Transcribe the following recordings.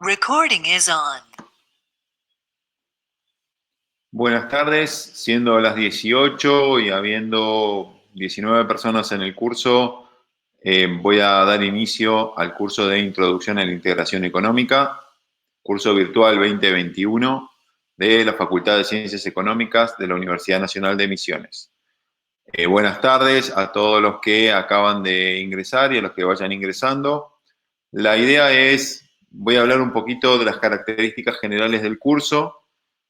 Recording is on. Buenas tardes, siendo las 18 y habiendo 19 personas en el curso, voy a dar inicio al curso de Introducción a la Integración Económica, curso virtual 2021 de la Facultad de Ciencias Económicas de la Universidad Nacional de Misiones. Buenas tardes a todos los que acaban de ingresar y a los que vayan ingresando. La idea es, voy a hablar un poquito de las características generales del curso.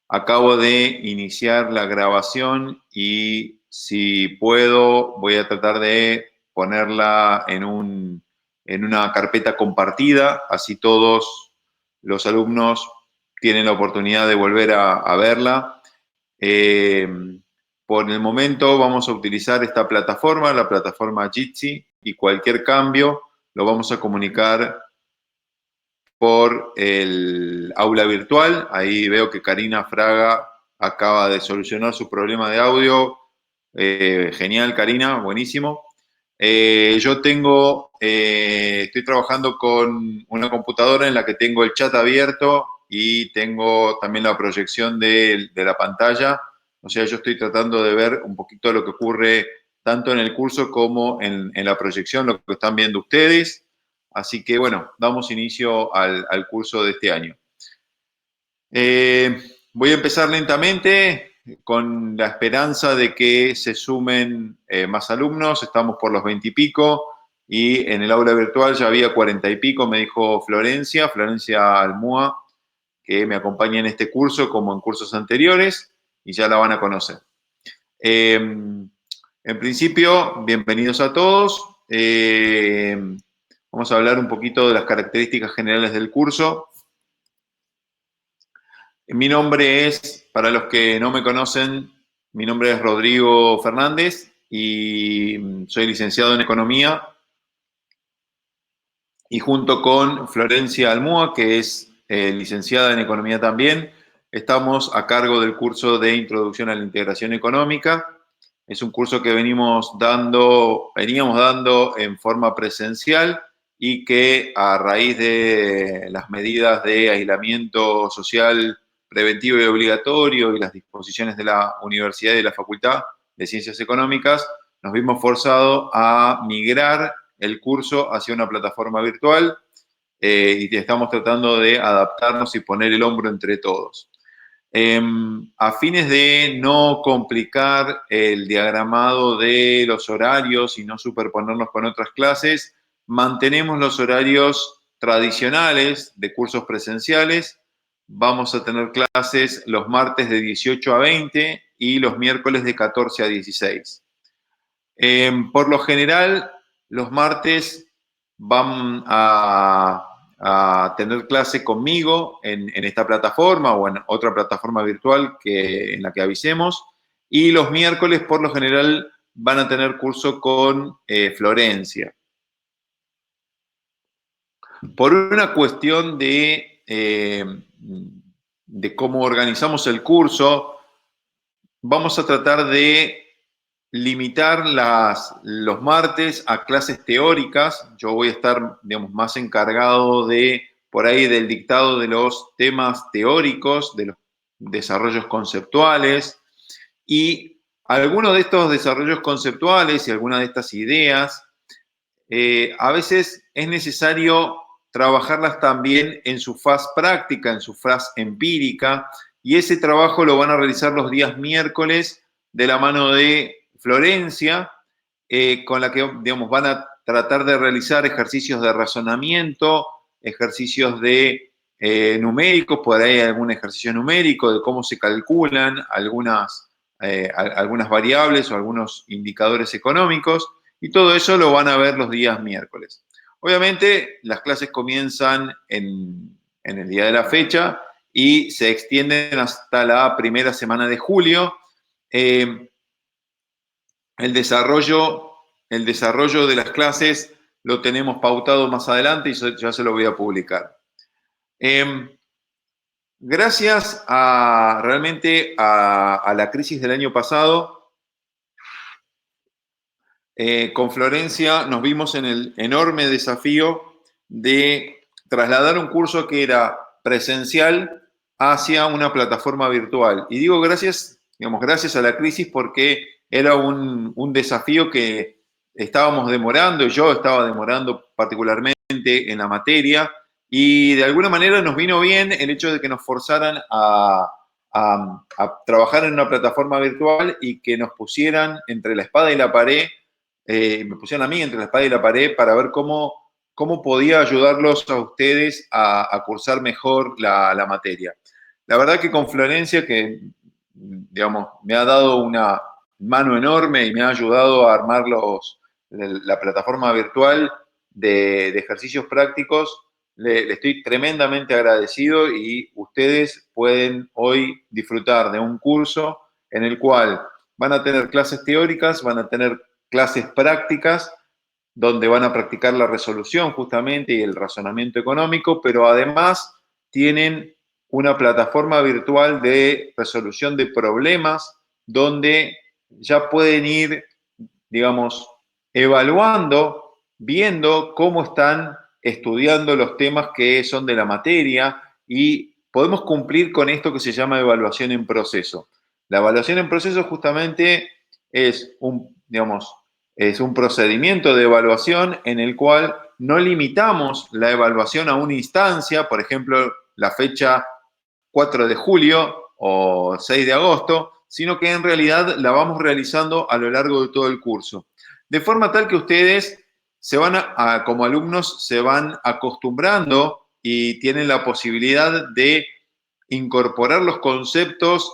Acabo de iniciar la grabación y si puedo voy a tratar de ponerla en una carpeta compartida, así todos los alumnos tienen la oportunidad de volver a verla. Por el momento vamos a utilizar esta plataforma, la plataforma Jitsi, y cualquier cambio lo vamos a comunicar por el aula virtual. Ahí veo que Karina Fraga acaba de solucionar su problema de audio. Genial, Karina, buenísimo. Estoy trabajando con una computadora en la que tengo el chat abierto y tengo también la proyección de la pantalla. O sea, yo estoy tratando de ver un poquito lo que ocurre tanto en el curso como en la proyección, lo que están viendo ustedes. Así que, bueno, damos inicio al curso de este año. Voy a empezar lentamente con la esperanza de que se sumen más alumnos. Estamos por los 20 y pico y en el aula virtual ya había 40 y pico, me dijo Florencia Almúa, que me acompaña en este curso como en cursos anteriores y ya la van a conocer. En principio, bienvenidos a todos. Vamos a hablar un poquito de las características generales del curso. Mi nombre es, para los que no me conocen, mi nombre es Rodrigo Fernández y soy licenciado en Economía. Y junto con Florencia Almúa, que es licenciada en Economía también, estamos a cargo del curso de Introducción a la Integración Económica. Es un curso que veníamos dando en forma presencial y que a raíz de las medidas de aislamiento social preventivo y obligatorio y las disposiciones de la universidad y de la Facultad de Ciencias Económicas, nos vimos forzados a migrar el curso hacia una plataforma virtual y estamos tratando de adaptarnos y poner el hombro entre todos. A fines de no complicar el diagramado de los horarios y no superponernos con otras clases, mantenemos los horarios tradicionales de cursos presenciales. Vamos a tener clases los martes de 18 a 20 y los miércoles de 14 a 16. Por lo general, los martes van a tener clase conmigo en esta plataforma o en otra plataforma virtual en la que avisemos. Y los miércoles, por lo general, van a tener curso con Florencia. Por una cuestión de cómo organizamos el curso, vamos a tratar de limitar los martes a clases teóricas. Yo voy a estar, digamos, más encargado por ahí, del dictado de los temas teóricos, de los desarrollos conceptuales. Y algunos de estos desarrollos conceptuales y algunas de estas ideas, a veces es necesario trabajarlas también en su faz práctica, en su faz empírica, y ese trabajo lo van a realizar los días miércoles de la mano de Florencia, con la que, digamos, van a tratar de realizar ejercicios de razonamiento, ejercicios de numéricos, por ahí algún ejercicio numérico de cómo se calculan algunas variables o algunos indicadores económicos, y todo eso lo van a ver los días miércoles. Obviamente, las clases comienzan en el día de la fecha y se extienden hasta la primera semana de julio. El desarrollo de las clases lo tenemos pautado más adelante y ya se lo voy a publicar. Gracias realmente a la crisis del año pasado, con Florencia nos vimos en el enorme desafío de trasladar un curso que era presencial hacia una plataforma virtual. Y digo gracias, digamos, gracias a la crisis porque era un desafío que estábamos demorando, yo estaba demorando particularmente en la materia, y de alguna manera nos vino bien el hecho de que nos forzaran a trabajar en una plataforma virtual y que nos pusieran entre la espada y la pared, me pusieron a mí entre la espada y la pared para ver cómo podía ayudarlos a ustedes a cursar mejor la materia. La verdad que con Florencia, que digamos, me ha dado una mano enorme y me ha ayudado a armar la plataforma virtual de ejercicios prácticos, le estoy tremendamente agradecido y ustedes pueden hoy disfrutar de un curso en el cual van a tener clases teóricas, van a tener clases prácticas, donde van a practicar la resolución justamente y el razonamiento económico, pero además tienen una plataforma virtual de resolución de problemas donde ya pueden ir, digamos, evaluando, viendo cómo están estudiando los temas que son de la materia y podemos cumplir con esto que se llama evaluación en proceso. La evaluación en proceso justamente es digamos, es un procedimiento de evaluación en el cual no limitamos la evaluación a una instancia, por ejemplo, la fecha 4 de julio o 6 de agosto, sino que en realidad la vamos realizando a lo largo de todo el curso. De forma tal que ustedes como alumnos, se van acostumbrando y tienen la posibilidad de incorporar los conceptos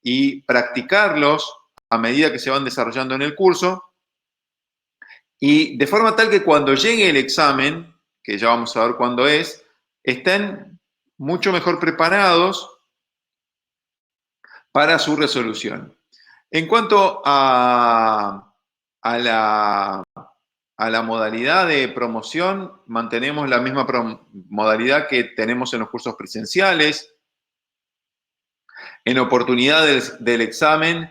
y practicarlos a medida que se van desarrollando en el curso, y de forma tal que cuando llegue el examen, que ya vamos a ver cuándo es, estén mucho mejor preparados para su resolución. En cuanto a la modalidad de promoción, mantenemos la misma modalidad que tenemos en los cursos presenciales. En oportunidades del examen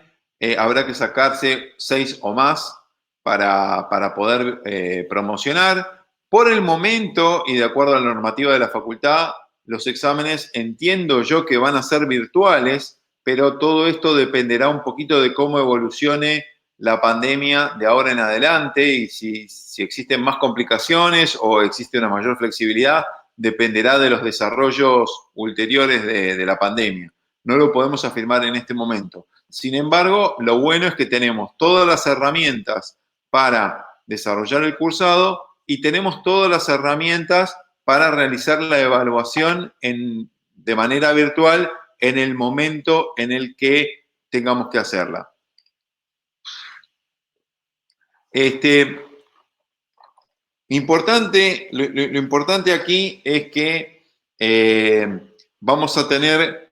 habrá que sacarse 6 o más para poder promocionar. Por el momento, y de acuerdo a la normativa de la facultad, los exámenes entiendo yo que van a ser virtuales, pero todo esto dependerá un poquito de cómo evolucione la pandemia de ahora en adelante y si existen más complicaciones o existe una mayor flexibilidad, dependerá de los desarrollos ulteriores de la pandemia. No lo podemos afirmar en este momento. Sin embargo, lo bueno es que tenemos todas las herramientas para desarrollar el cursado y tenemos todas las herramientas para realizar la evaluación de manera virtual en el momento en el que tengamos que hacerla. Lo importante aquí es que vamos a tener,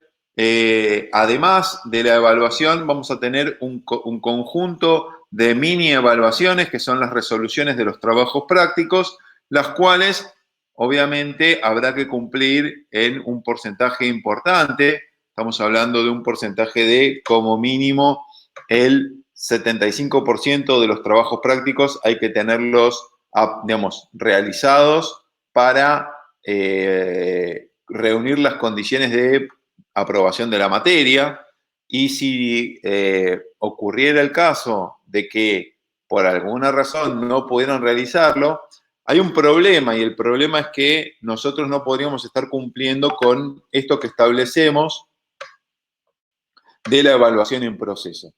además de la evaluación, vamos a tener un conjunto de mini evaluaciones, que son las resoluciones de los trabajos prácticos, las cuales obviamente habrá que cumplir en un porcentaje importante. Estamos hablando de un porcentaje de, como mínimo, el 75% de los trabajos prácticos hay que tenerlos, digamos, realizados para reunir las condiciones de aprobación de la materia. Y si ocurriera el caso de que por alguna razón no pudieran realizarlo, hay un problema, y el problema es que nosotros no podríamos estar cumpliendo con esto que establecemos de la evaluación en proceso.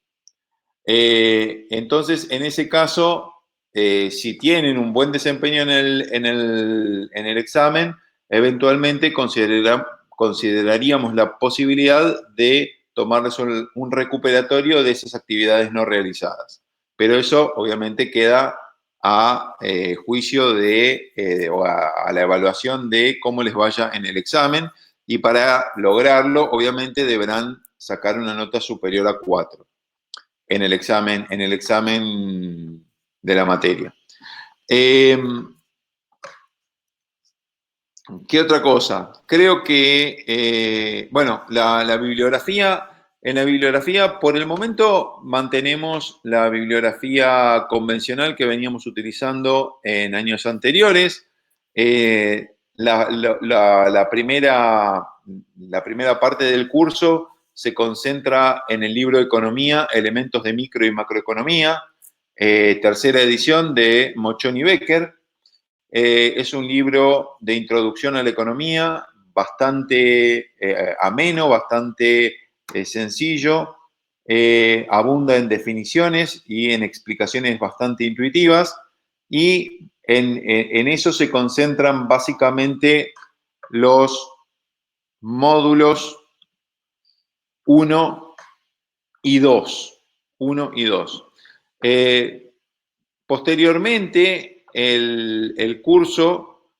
Entonces, en ese caso, si tienen un buen desempeño en el examen, eventualmente consideraríamos la posibilidad de tomarles un recuperatorio de esas actividades no realizadas. Pero eso obviamente queda a juicio o a la evaluación de cómo les vaya en el examen, y para lograrlo obviamente deberán sacar una nota superior a 4 en el examen de la materia. ¿Qué otra cosa? Creo que, bueno, la bibliografía, en la bibliografía, por el momento mantenemos la bibliografía convencional que veníamos utilizando en años anteriores. la primera parte del curso se concentra en el libro Economía, Elementos de Micro y Macroeconomía, tercera edición de Mochoni Becker. Es un libro de introducción a la economía, bastante ameno, bastante sencillo, abunda en definiciones y en explicaciones bastante intuitivas, y en eso se concentran básicamente los módulos 1 y 2. 1 y 2. Posteriormente, el curso,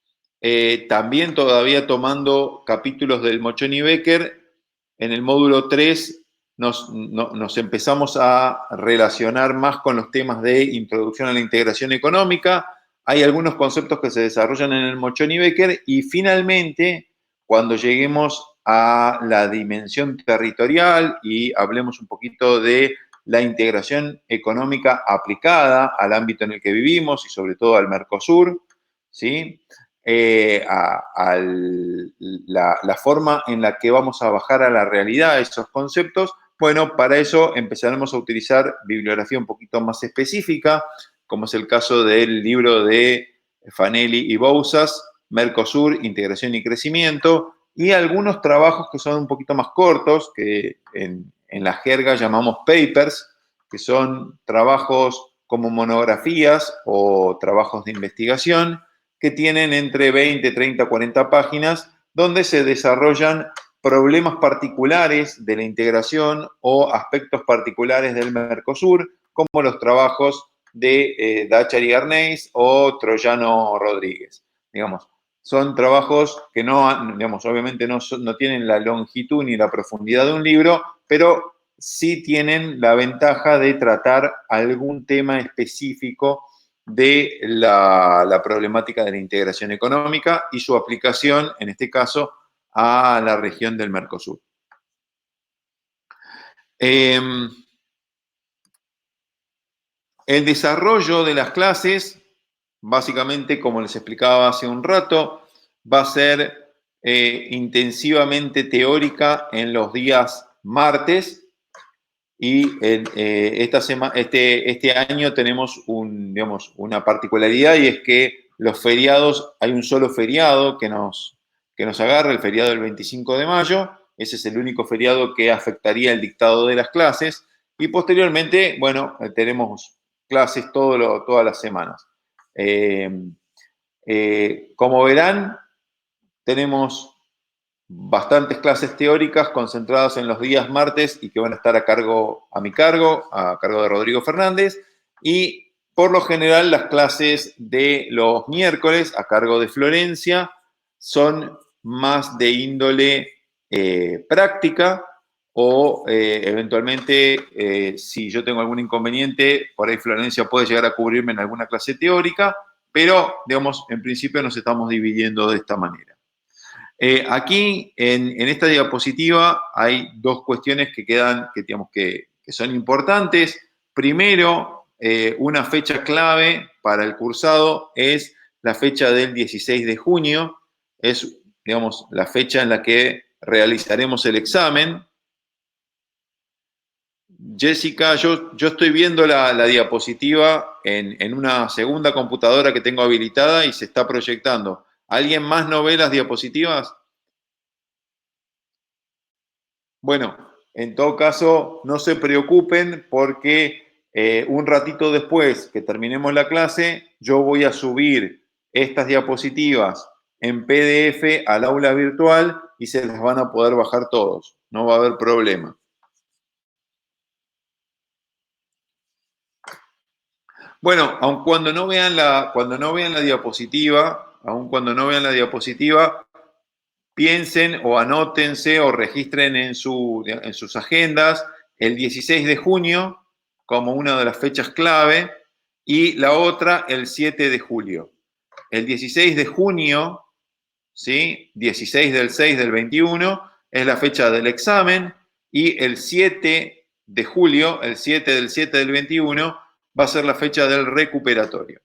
también todavía tomando capítulos del Mochoni Becker, en el módulo 3 nos empezamos a relacionar más con los temas de introducción a la integración económica. Hay algunos conceptos que se desarrollan en el Mochoni Becker y finalmente, cuando lleguemos a la dimensión territorial y hablemos un poquito de la integración económica aplicada al ámbito en el que vivimos y sobre todo al Mercosur, ¿sí? La forma en la que vamos a bajar a la realidad esos conceptos, bueno, para eso empezaremos a utilizar bibliografía un poquito más específica, como es el caso del libro de Fanelli y Bouzas, Mercosur, Integración y Crecimiento, y algunos trabajos que son un poquito más cortos, que en la jerga llamamos papers, que son trabajos como monografías o trabajos de investigación, que tienen entre 20, 30, 40 páginas, donde se desarrollan problemas particulares de la integración o aspectos particulares del Mercosur, como los trabajos de Dachar y Arnaiz o Troyano Rodríguez. Digamos, son trabajos que no, digamos, obviamente no tienen la longitud ni la profundidad de un libro, pero sí tienen la ventaja de tratar algún tema específico de la problemática de la integración económica y su aplicación, en este caso, a la región del Mercosur. El desarrollo de las clases, básicamente, como les explicaba hace un rato, va a ser intensivamente teórica en los días martes, y este año tenemos una particularidad, y es que los feriados, hay un solo feriado que nos agarra, el feriado del 25 de mayo, ese es el único feriado que afectaría el dictado de las clases, y posteriormente, bueno, tenemos clases todas las semanas. Como verán, tenemos bastantes clases teóricas concentradas en los días martes y que van a estar a mi cargo, a cargo de Rodrigo Fernández, y por lo general las clases de los miércoles a cargo de Florencia son más de índole práctica, o eventualmente, si yo tengo algún inconveniente, por ahí Florencia puede llegar a cubrirme en alguna clase teórica, pero, digamos, en principio nos estamos dividiendo de esta manera. Aquí, en esta diapositiva, hay dos cuestiones que son importantes. Primero, una fecha clave para el cursado es la fecha del 16 de junio. Es, digamos, la fecha en la que realizaremos el examen. Jessica, yo estoy viendo la diapositiva en una segunda computadora que tengo habilitada y se está proyectando. ¿Alguien más no ve las diapositivas? Bueno, en todo caso, no se preocupen, porque un ratito después que terminemos la clase, yo voy a subir estas diapositivas en PDF al aula virtual y se las van a poder bajar todos. No va a haber problema. Bueno, aun cuando no vean la diapositiva, piensen o anótense o registren en sus agendas el 16 de junio como una de las fechas clave, y la otra el 7 de julio. El 16 de junio, ¿sí? 16 del 6 del 21, es la fecha del examen, y el 7 de julio, el 7 del 7 del 21, va a ser la fecha del recuperatorio.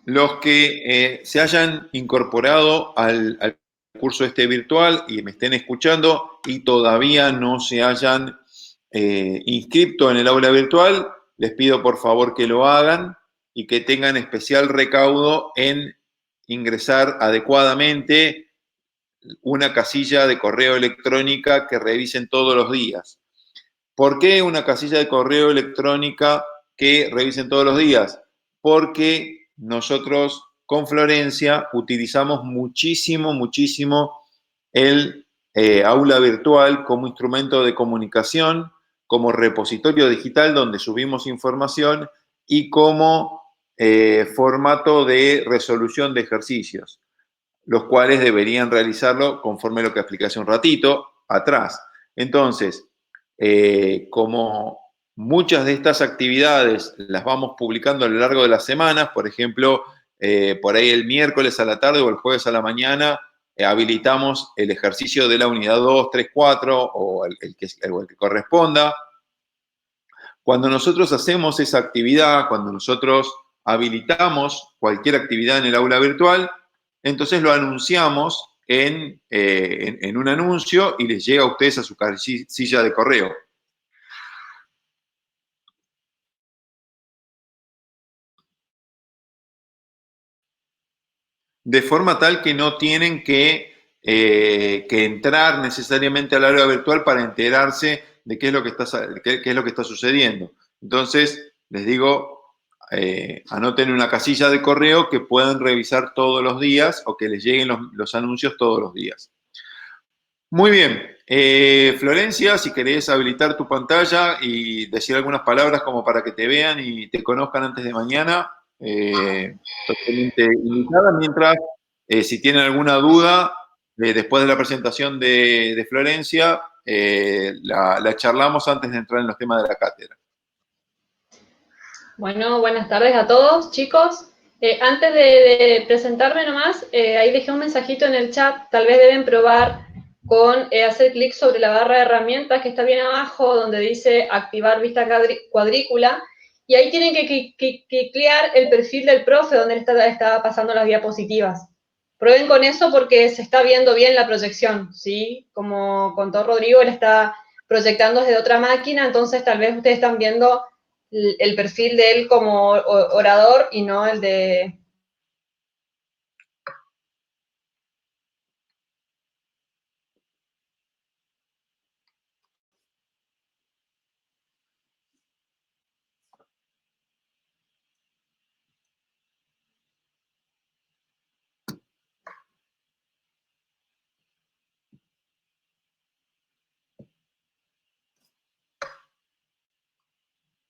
Los que se hayan incorporado al curso este virtual y me estén escuchando y todavía no se hayan inscrito en el aula virtual, les pido por favor que lo hagan y que tengan especial recaudo en ingresar adecuadamente una casilla de correo electrónica que revisen todos los días. ¿Por qué una casilla de correo electrónica que revisen todos los días? Porque nosotros con Florencia utilizamos muchísimo el aula virtual como instrumento de comunicación, como repositorio digital donde subimos información y como formato de resolución de ejercicios, los cuales deberían realizarlo conforme lo que expliqué hace un ratito atrás. Entonces, como muchas de estas actividades las vamos publicando a lo largo de las semanas, por ejemplo, por ahí el miércoles a la tarde o el jueves a la mañana, habilitamos el ejercicio de la unidad 2, 3, 4 o el que corresponda. Cuando nosotros hacemos esa actividad, cuando nosotros habilitamos cualquier actividad en el aula virtual, entonces lo anunciamos en un anuncio y les llega a ustedes a su casilla de correo. De forma tal que no tienen que entrar necesariamente al aula virtual para enterarse de qué es lo que está sucediendo. Entonces, les digo, anoten una casilla de correo que puedan revisar todos los días o que les lleguen los anuncios todos los días. Muy bien. Florencia, si querés habilitar tu pantalla y decir algunas palabras como para que te vean y te conozcan antes de mañana, totalmente invitada. Mientras, si tienen alguna duda, después de la presentación de Florencia, la charlamos antes de entrar en los temas de la cátedra. Bueno, buenas tardes a todos, chicos. Antes de presentarme nomás, ahí dejé un mensajito en el chat, tal vez deben probar con hacer clic sobre la barra de herramientas que está bien abajo, donde dice activar vista cuadrícula, y ahí tienen que clicar el perfil del profe, donde él estaba pasando las diapositivas. Prueben con eso porque se está viendo bien la proyección, ¿sí? Como contó Rodrigo, él está proyectando desde otra máquina, entonces tal vez ustedes están viendo el perfil de él como orador y no el de...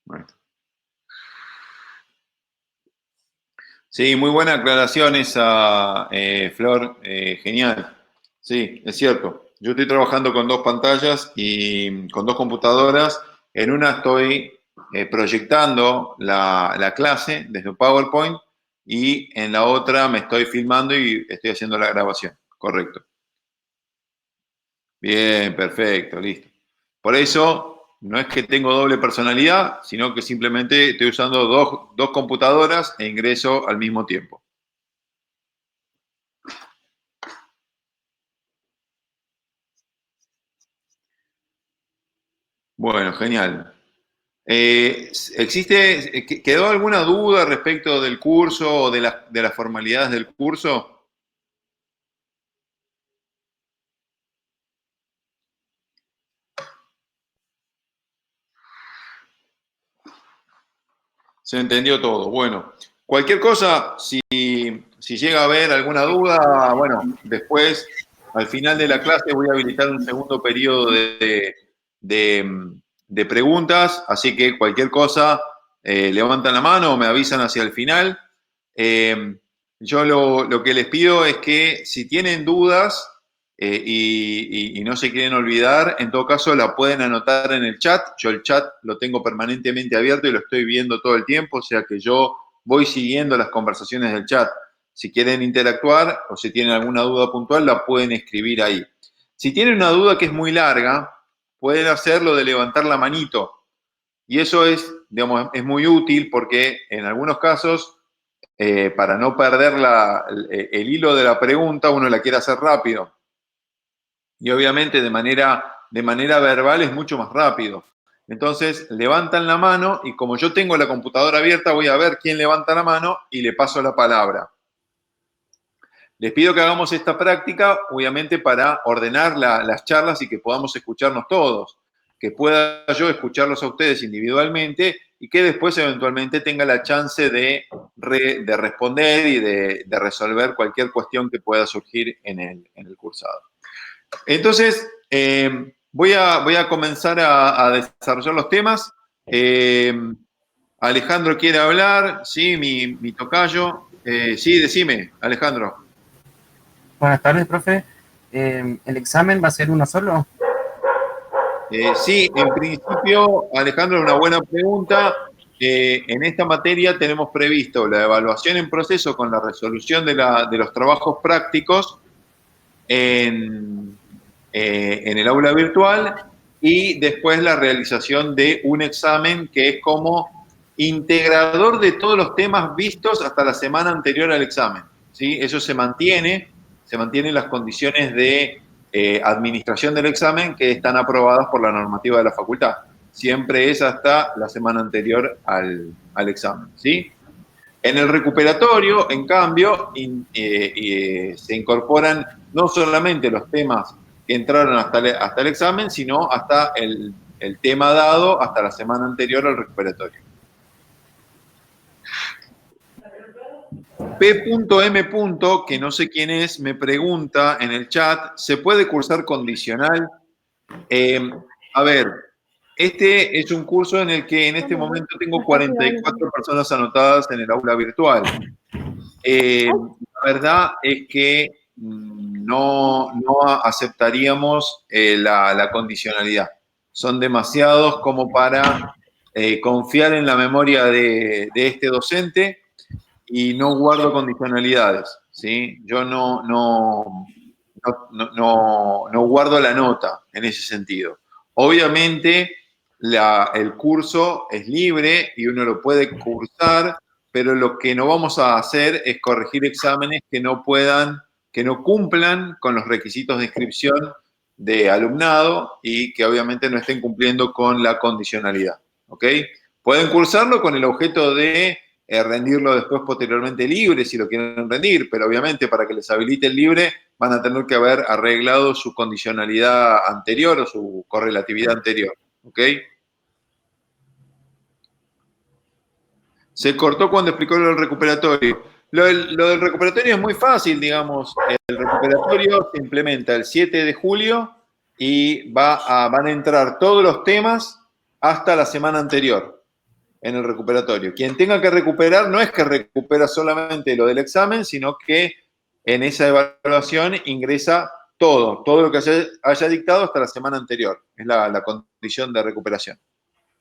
Bueno. Sí, muy buena aclaración esa, Flor, genial. Sí, es cierto. Yo estoy trabajando con dos pantallas y con dos computadoras. En una estoy proyectando la clase desde PowerPoint y en la otra me estoy filmando y estoy haciendo la grabación. Correcto. Bien, perfecto, listo. Por eso, no es que tengo doble personalidad, sino que simplemente estoy usando dos computadoras e ingreso al mismo tiempo. Bueno, genial. ¿Quedó alguna duda respecto del curso o de las formalidades del curso? Se entendió todo. Bueno, cualquier cosa, si llega a haber alguna duda, bueno, después, al final de la clase, voy a habilitar un segundo periodo de preguntas, así que cualquier cosa, levantan la mano o me avisan hacia el final. Yo lo que les pido es que si tienen dudas y no se quieren olvidar, en todo caso la pueden anotar en el chat. Yo el chat lo tengo permanentemente abierto y lo estoy viendo todo el tiempo, o sea que yo voy siguiendo las conversaciones del chat. Si quieren interactuar o si tienen alguna duda puntual, la pueden escribir ahí. Si tienen una duda que es muy larga, pueden hacerlo de levantar la manito. Y eso es, digamos, es muy útil porque en algunos casos, para no perder el hilo de la pregunta, uno la quiere hacer rápido. Y obviamente de manera verbal es mucho más rápido. Entonces levantan la mano y como yo tengo la computadora abierta, voy a ver quién levanta la mano y le paso la palabra. Les pido que hagamos esta práctica, obviamente, para ordenar las charlas y que podamos escucharnos todos, que pueda yo escucharlos a ustedes individualmente y que después eventualmente tenga la chance de responder y de resolver cualquier cuestión que pueda surgir en el cursado. Entonces, voy a comenzar a desarrollar los temas. Alejandro quiere hablar, sí, mi tocayo. Sí, decime, Alejandro. Buenas tardes, profe. ¿El examen va a ser uno solo? Sí, en principio, Alejandro, es una buena pregunta. En esta materia tenemos previsto la evaluación en proceso con la resolución de los trabajos prácticos en el aula virtual y después la realización de un examen que es como integrador de todos los temas vistos hasta la semana anterior al examen, ¿sí? Eso se mantienen las condiciones de administración del examen que están aprobadas por la normativa de la facultad. Siempre es hasta la semana anterior al examen, ¿sí? En el recuperatorio, en cambio, se incorporan no solamente los temas que entraron hasta el examen, sino hasta el tema dado hasta la semana anterior al recuperatorio. P.M. que no sé quién es, me pregunta en el chat, ¿se puede cursar condicional? A ver, este es un curso en el que en este momento tengo 44 personas anotadas en el aula virtual. La verdad es que no aceptaríamos la condicionalidad. Son demasiados como para confiar en la memoria de este docente y no guardo condicionalidades, ¿sí? Yo no guardo la nota en ese sentido. Obviamente, el curso es libre y uno lo puede cursar, pero lo que no vamos a hacer es corregir exámenes que no cumplan con los requisitos de inscripción de alumnado y que obviamente no estén cumpliendo con la condicionalidad, ¿ok? Pueden cursarlo con el objeto de rendirlo después posteriormente libre si lo quieren rendir, pero obviamente para que les habilite el libre van a tener que haber arreglado su condicionalidad anterior o su correlatividad anterior, ¿ok? Se cortó cuando explicó lo del recuperatorio. Lo del recuperatorio es muy fácil, digamos. El recuperatorio se implementa el 7 de julio y van a entrar todos los temas hasta la semana anterior en el recuperatorio. Quien tenga que recuperar no es que recupera solamente lo del examen, sino que en esa evaluación ingresa todo lo que haya dictado hasta la semana anterior. Es la condición de recuperación.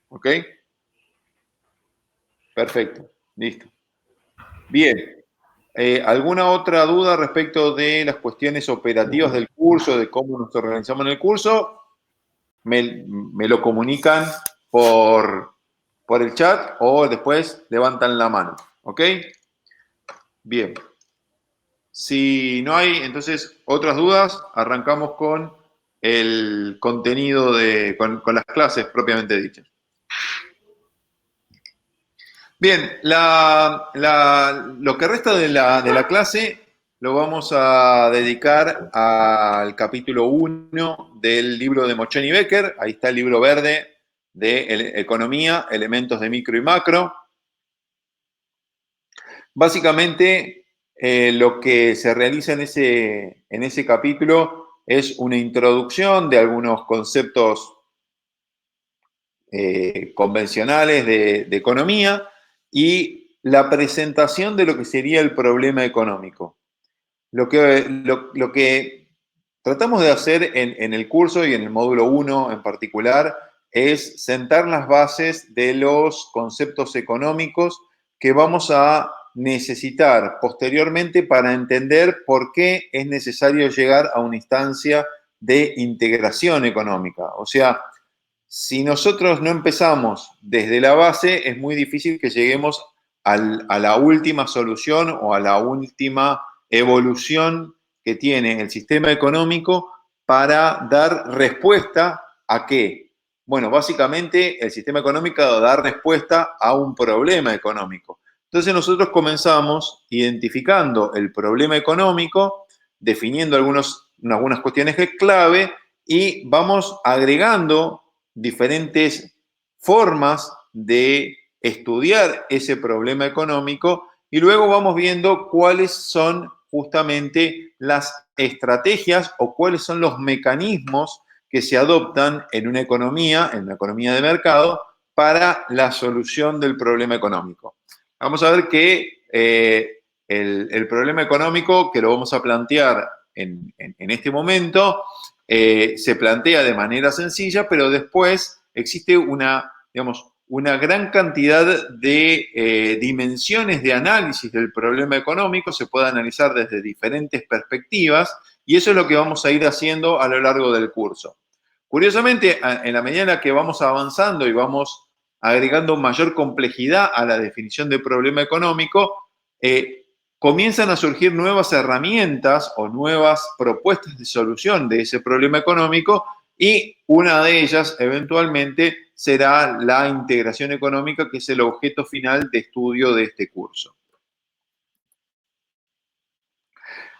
¿Ok? Perfecto. Listo. Bien. ¿Alguna otra duda respecto de las cuestiones operativas del curso, de cómo nos organizamos en el curso? Me lo comunican por el chat o después levantan la mano. ¿Ok? Bien. Si no hay, entonces, otras dudas, arrancamos con el contenido con las clases propiamente dichas. Bien, lo que resta de la clase lo vamos a dedicar al capítulo 1 del libro de Mocheni Becker. Ahí está el libro verde de Economía, Elementos de Micro y Macro. Básicamente, lo que se realiza en ese capítulo es una introducción de algunos conceptos convencionales de economía y la presentación de lo que sería el problema económico. Lo que tratamos de hacer en el curso y en el módulo 1 en particular es sentar las bases de los conceptos económicos que vamos a necesitar posteriormente para entender por qué es necesario llegar a una instancia de integración económica. O sea, si nosotros no empezamos desde la base, es muy difícil que lleguemos a la última solución o a la última evolución que tiene el sistema económico para dar respuesta a qué. Bueno, básicamente el sistema económico da respuesta a un problema económico. Entonces nosotros comenzamos identificando el problema económico, definiendo algunas cuestiones clave y vamos agregando diferentes formas de estudiar ese problema económico y luego vamos viendo cuáles son justamente las estrategias o cuáles son los mecanismos que se adoptan en una economía de mercado, para la solución del problema económico. Vamos a ver que el problema económico, que lo vamos a plantear en este momento, se plantea de manera sencilla, pero después existe una gran cantidad de dimensiones de análisis del problema económico, se puede analizar desde diferentes perspectivas, y eso es lo que vamos a ir haciendo a lo largo del curso. Curiosamente, en la medida en la que vamos avanzando y vamos agregando mayor complejidad a la definición de problema económico, comienzan a surgir nuevas herramientas o nuevas propuestas de solución de ese problema económico, y una de ellas eventualmente será la integración económica, que es el objeto final de estudio de este curso.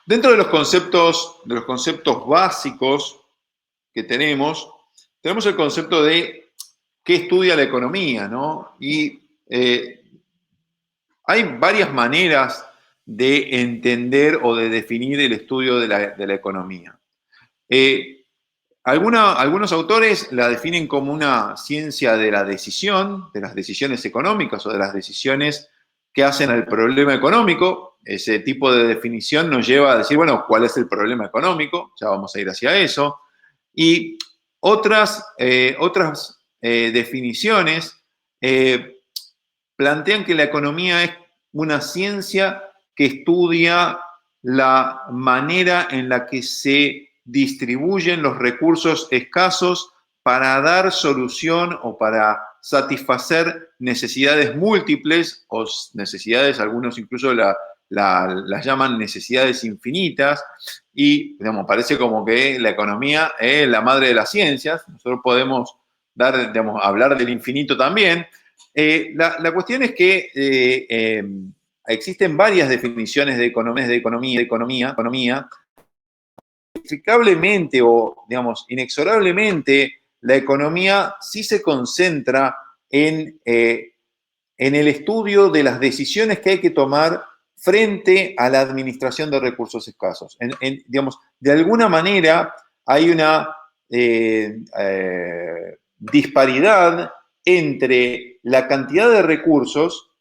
Dentro de los conceptos básicos que tenemos el concepto de qué estudia la economía, ¿no? Y hay varias maneras de entender o de definir el estudio de la economía. Algunos autores la definen como una ciencia de la decisión, de las decisiones económicas o de las decisiones que hacen al problema económico. Ese tipo de definición nos lleva a decir, bueno, ¿cuál es el problema económico? Ya vamos a ir hacia eso. Y otras definiciones plantean que la economía es una ciencia que estudia la manera en la que se distribuyen los recursos escasos para dar solución o para satisfacer necesidades múltiples o necesidades, algunos incluso las llaman necesidades infinitas, y parece como que la economía es la madre de las ciencias. Nosotros podemos hablar del infinito también. La cuestión es que existen varias definiciones de economía. Inextricablemente o, inexorablemente, la economía sí se concentra en el estudio de las decisiones que hay que tomar frente a la administración de recursos escasos. De alguna manera hay una disparidad entre la cantidad de recursos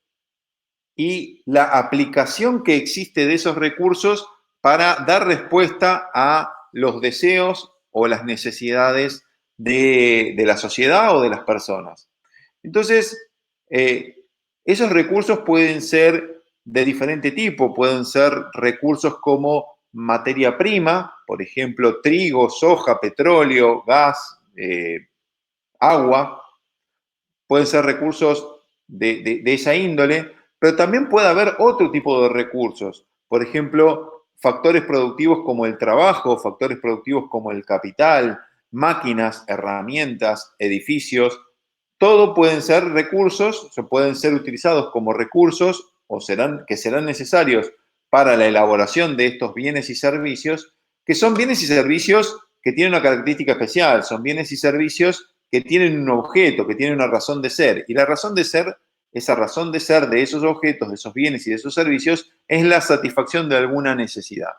y la aplicación que existe de esos recursos para dar respuesta a los deseos o las necesidades de la sociedad o de las personas. Entonces, esos recursos pueden ser de diferente tipo, pueden ser recursos como materia prima, por ejemplo, trigo, soja, petróleo, gas, agua. Pueden ser recursos de esa índole, pero también puede haber otro tipo de recursos. Por ejemplo, factores productivos como el trabajo, factores productivos como el capital, máquinas, herramientas, edificios. Todo pueden ser recursos, pueden ser utilizados como recursos o serán necesarios para la elaboración de estos bienes y servicios, que son bienes y servicios que tienen una característica especial, son bienes y servicios que tienen un objeto, que tienen una razón de ser. Y la razón de ser, esa razón de ser de esos objetos, de esos bienes y de esos servicios, es la satisfacción de alguna necesidad.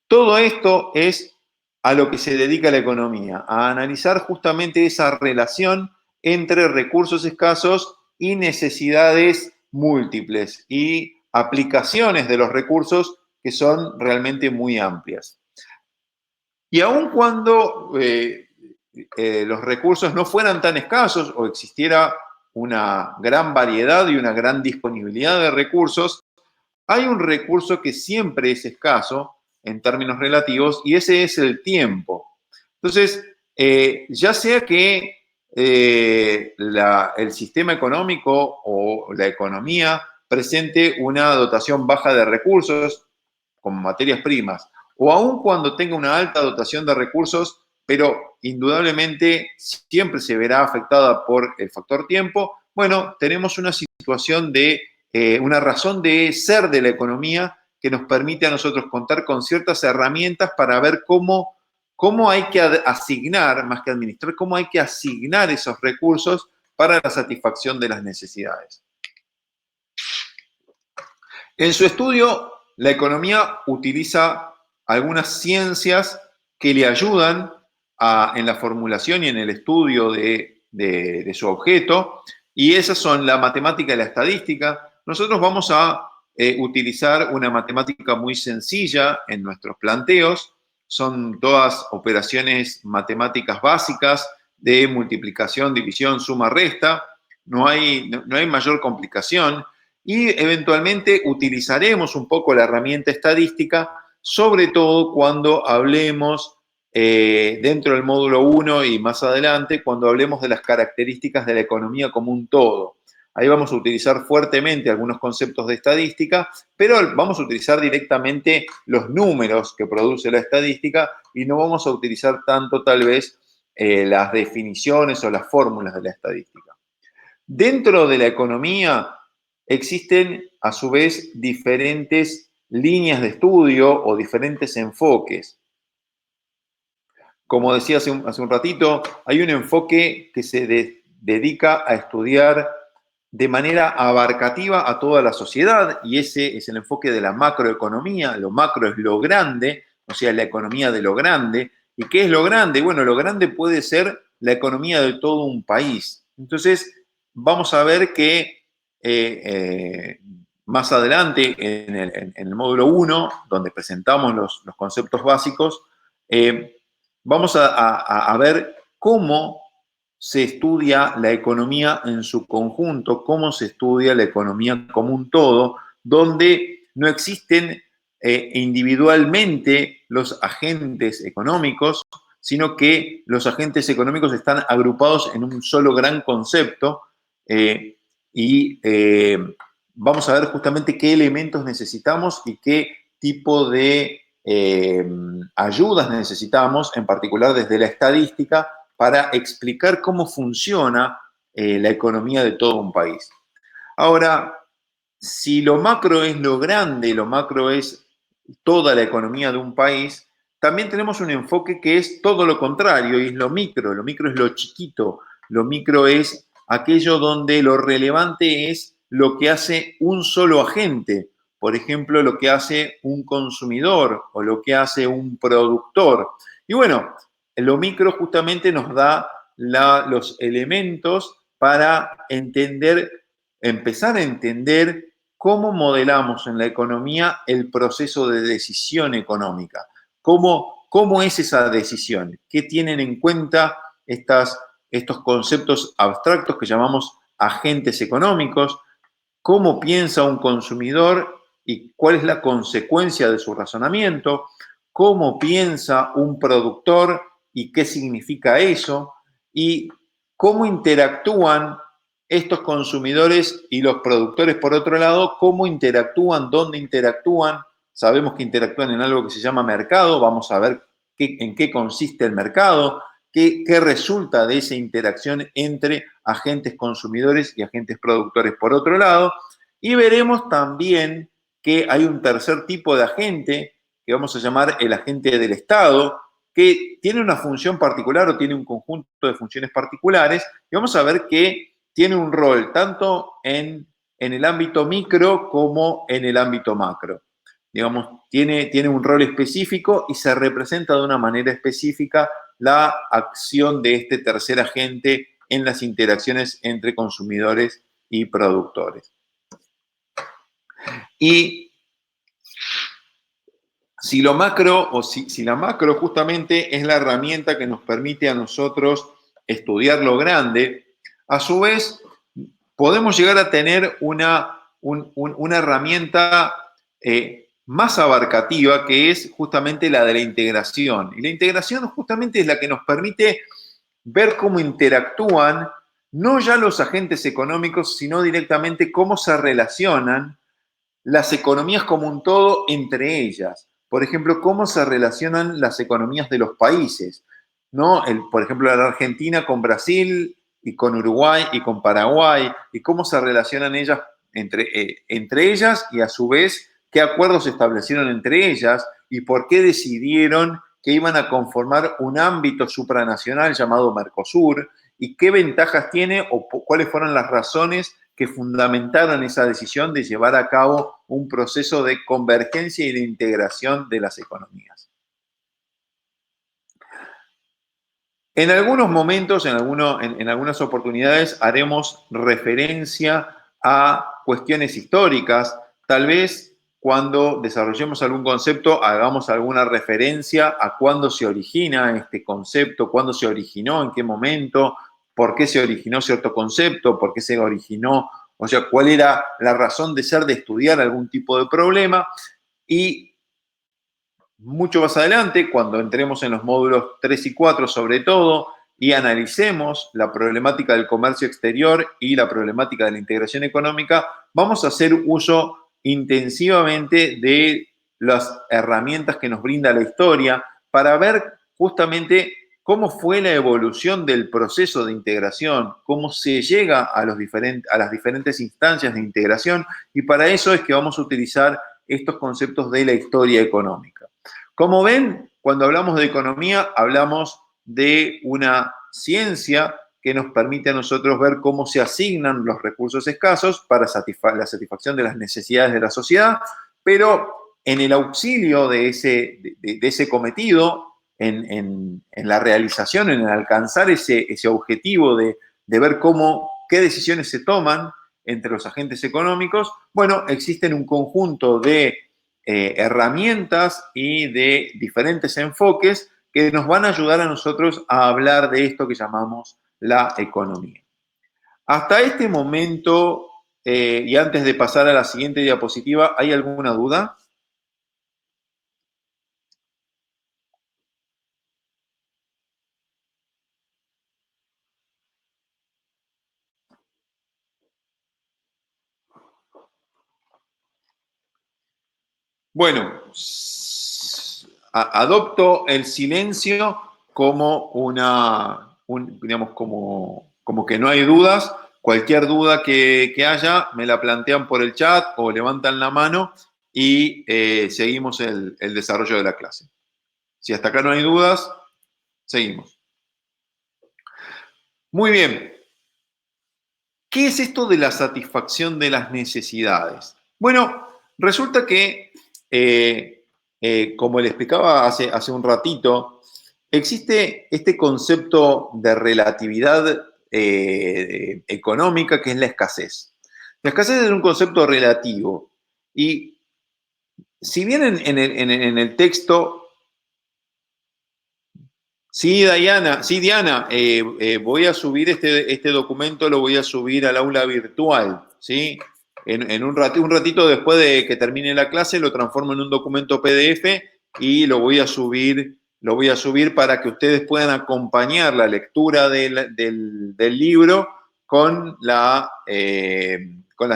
Todo esto es a lo que se dedica la economía, a analizar justamente esa relación entre recursos escasos y necesidades múltiples y aplicaciones de los recursos que son realmente muy amplias. Y aun cuando los recursos no fueran tan escasos o existiera una gran variedad y una gran disponibilidad de recursos, hay un recurso que siempre es escaso en términos relativos, y ese es el tiempo. Entonces, ya sea que el sistema económico o la economía presente una dotación baja de recursos, como materias primas, o aun cuando tenga una alta dotación de recursos, pero indudablemente siempre se verá afectada por el factor tiempo, bueno, tenemos una situación de, una razón de ser de la economía que nos permite a nosotros contar con ciertas herramientas para ver cómo hay que asignar, más que administrar, cómo hay que asignar esos recursos para la satisfacción de las necesidades. En su estudio, la economía utiliza algunas ciencias que le ayudan en la formulación y en el estudio de su objeto, y esas son la matemática y la estadística. Nosotros vamos a utilizar una matemática muy sencilla en nuestros planteos. Son todas operaciones matemáticas básicas de multiplicación, división, suma, resta. No hay mayor complicación. Y eventualmente utilizaremos un poco la herramienta estadística, sobre todo cuando hablemos dentro del módulo 1 y más adelante, cuando hablemos de las características de la economía como un todo. Ahí vamos a utilizar fuertemente algunos conceptos de estadística, pero vamos a utilizar directamente los números que produce la estadística y no vamos a utilizar tanto tal vez las definiciones o las fórmulas de la estadística. Dentro de la economía existen a su vez diferentes líneas de estudio o diferentes enfoques. Como decía hace un ratito, hay un enfoque que se dedica a estudiar de manera abarcativa a toda la sociedad, y ese es el enfoque de la macroeconomía. Lo macro es lo grande, o sea, la economía de lo grande. ¿Y qué es lo grande? Bueno, lo grande puede ser la economía de todo un país. Entonces, vamos a ver que más adelante, en el módulo 1, donde presentamos los conceptos básicos, vamos a ver cómo se estudia la economía en su conjunto, cómo se estudia la economía como un todo, donde no existen individualmente los agentes económicos, sino que los agentes económicos están agrupados en un solo gran concepto y vamos a ver justamente qué elementos necesitamos y qué tipo de ayudas necesitamos, en particular desde la estadística, para explicar cómo funciona la economía de todo un país. Ahora, si lo macro es lo grande, lo macro es toda la economía de un país, también tenemos un enfoque que es todo lo contrario, y es lo micro. Lo micro es lo chiquito, lo micro es aquello donde lo relevante es lo que hace un solo agente. Por ejemplo, lo que hace un consumidor o lo que hace un productor. Y bueno, lo micro justamente nos da los elementos para empezar a entender cómo modelamos en la economía el proceso de decisión económica. ¿Cómo es esa decisión? ¿Qué tienen en cuenta estos conceptos abstractos que llamamos agentes económicos? ¿Cómo piensa un consumidor y cuál es la consecuencia de su razonamiento? ¿Cómo piensa un productor y qué significa eso? ¿Y cómo interactúan estos consumidores y los productores, por otro lado? ¿Cómo interactúan? ¿Dónde interactúan? Sabemos que interactúan en algo que se llama mercado. Vamos a ver en qué consiste el mercado, qué resulta de esa interacción entre agentes consumidores y agentes productores, por otro lado. Y veremos también que hay un tercer tipo de agente, que vamos a llamar el agente del Estado, que tiene una función particular o tiene un conjunto de funciones particulares, y vamos a ver que tiene un rol tanto en el ámbito micro como en el ámbito macro. Digamos, tiene un rol específico y se representa de una manera específica la acción de este tercer agente en las interacciones entre consumidores y productores. Y si lo macro o si la macro justamente es la herramienta que nos permite a nosotros estudiar lo grande, a su vez podemos llegar a tener una herramienta más abarcativa, que es justamente la de la integración. Y la integración justamente es la que nos permite ver cómo interactúan no ya los agentes económicos, sino directamente cómo se relacionan las economías como un todo entre ellas. Por ejemplo, cómo se relacionan las economías de los países, ¿no? Por ejemplo, la Argentina con Brasil y con Uruguay y con Paraguay, y cómo se relacionan ellas entre ellas y a su vez qué acuerdos se establecieron entre ellas y por qué decidieron que iban a conformar un ámbito supranacional llamado Mercosur y qué ventajas tiene o cuáles fueron las razones que fundamentaron esa decisión de llevar a cabo un proceso de convergencia y de integración de las economías. En algunos momentos, en algunas oportunidades, haremos referencia a cuestiones históricas. Tal vez cuando desarrollemos algún concepto, hagamos alguna referencia a cuándo se origina este concepto, cuándo se originó, en qué momento, por qué se originó cierto concepto, por qué se originó, o sea, cuál era la razón de ser de estudiar algún tipo de problema. Y mucho más adelante, cuando entremos en los módulos 3 y 4 sobre todo, y analicemos la problemática del comercio exterior y la problemática de la integración económica, vamos a hacer uso intensivamente de las herramientas que nos brinda la historia para ver justamente cómo fue la evolución del proceso de integración, cómo se llega a las diferentes instancias de integración, y para eso es que vamos a utilizar estos conceptos de la historia económica. Como ven, cuando hablamos de economía, hablamos de una ciencia que nos permite a nosotros ver cómo se asignan los recursos escasos para la satisfacción de las necesidades de la sociedad, pero en el auxilio de ese cometido, en la realización, en el alcanzar ese objetivo de ver qué decisiones se toman entre los agentes económicos, bueno, existen un conjunto de herramientas y de diferentes enfoques que nos van a ayudar a nosotros a hablar de esto que llamamos la economía. Hasta este momento, y antes de pasar a la siguiente diapositiva, ¿hay alguna duda? Bueno, adopto el silencio como digamos, como que no hay dudas. Cualquier duda que haya, me la plantean por el chat o levantan la mano y seguimos el desarrollo de la clase. Si hasta acá no hay dudas, seguimos. Muy bien. ¿Qué es esto de la satisfacción de las necesidades? Bueno, resulta que como le explicaba hace un ratito, existe este concepto de relatividad económica que es la escasez. La escasez es un concepto relativo y si bien en el texto... Sí, Diana, voy a subir este documento, lo voy a subir al aula virtual, ¿sí? En un ratito después de que termine la clase lo transformo en un documento PDF y lo voy a subir para que ustedes puedan acompañar la lectura del libro con las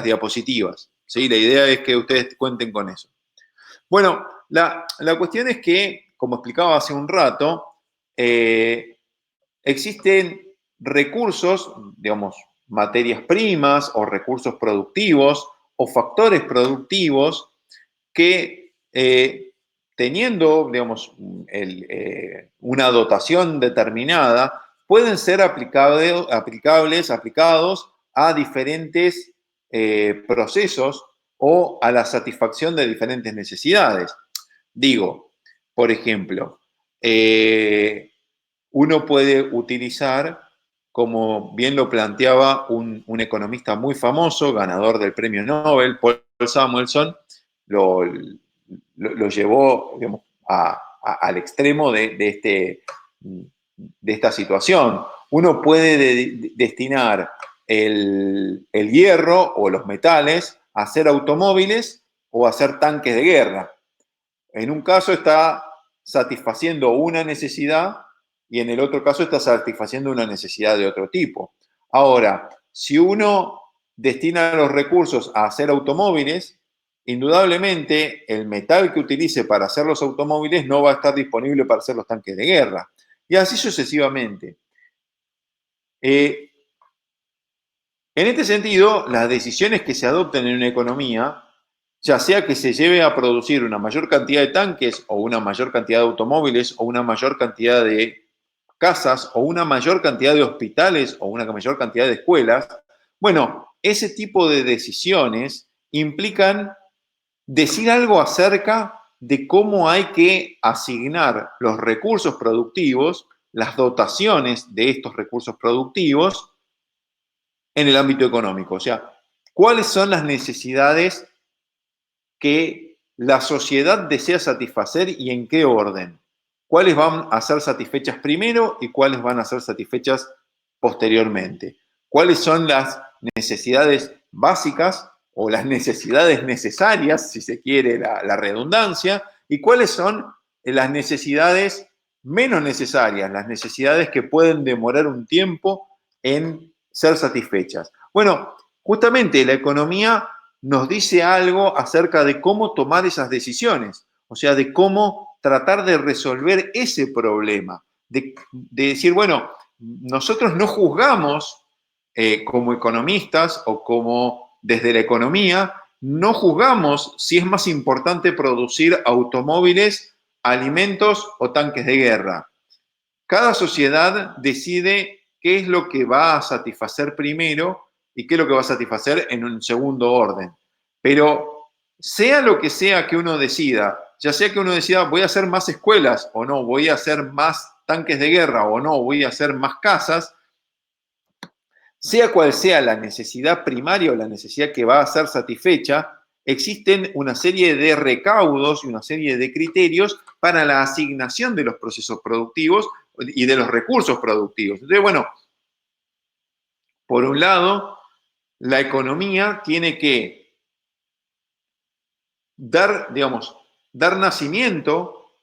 diapositivas, ¿sí? La idea es que ustedes cuenten con eso. Bueno, la cuestión es que, como explicaba hace un rato, existen recursos, digamos, materias primas o recursos productivos o factores productivos que teniendo, digamos, una dotación determinada, pueden ser aplicados a diferentes procesos o a la satisfacción de diferentes necesidades. Digo, por ejemplo, uno puede utilizar, como bien lo planteaba un economista muy famoso, ganador del premio Nobel, Paul Samuelson, lo llevó, digamos, al extremo de esta situación. Uno puede destinar el hierro o los metales a hacer automóviles o a hacer tanques de guerra. En un caso está satisfaciendo una necesidad y en el otro caso está satisfaciendo una necesidad de otro tipo. Ahora, si uno destina los recursos a hacer automóviles, indudablemente el metal que utilice para hacer los automóviles no va a estar disponible para hacer los tanques de guerra. Y así sucesivamente. En este sentido, las decisiones que se adopten en una economía, ya sea que se lleve a producir una mayor cantidad de tanques o una mayor cantidad de automóviles o una mayor cantidad de casas o una mayor cantidad de hospitales o una mayor cantidad de escuelas, bueno, ese tipo de decisiones implican decir algo acerca de cómo hay que asignar los recursos productivos, las dotaciones de estos recursos productivos en el ámbito económico. O sea, cuáles son las necesidades que la sociedad desea satisfacer y en qué orden. ¿Cuáles van a ser satisfechas primero y cuáles van a ser satisfechas posteriormente? ¿Cuáles son las necesidades básicas o las necesidades necesarias, si se quiere la redundancia? ¿Y cuáles son las necesidades menos necesarias, las necesidades que pueden demorar un tiempo en ser satisfechas? Bueno, justamente la economía nos dice algo acerca de cómo tomar esas decisiones, o sea, de cómo tratar de resolver ese problema, de decir, bueno, nosotros no juzgamos como economistas o como desde la economía, no juzgamos si es más importante producir automóviles, alimentos o tanques de guerra. Cada sociedad decide qué es lo que va a satisfacer primero y qué es lo que va a satisfacer en un segundo orden. Pero sea lo que sea que uno decida, ya sea que uno decida voy a hacer más escuelas o no, voy a hacer más tanques de guerra o no, voy a hacer más casas, sea cual sea la necesidad primaria o la necesidad que va a ser satisfecha, existen una serie de recaudos y una serie de criterios para la asignación de los procesos productivos y de los recursos productivos. Entonces, bueno, por un lado, la economía tiene que dar nacimiento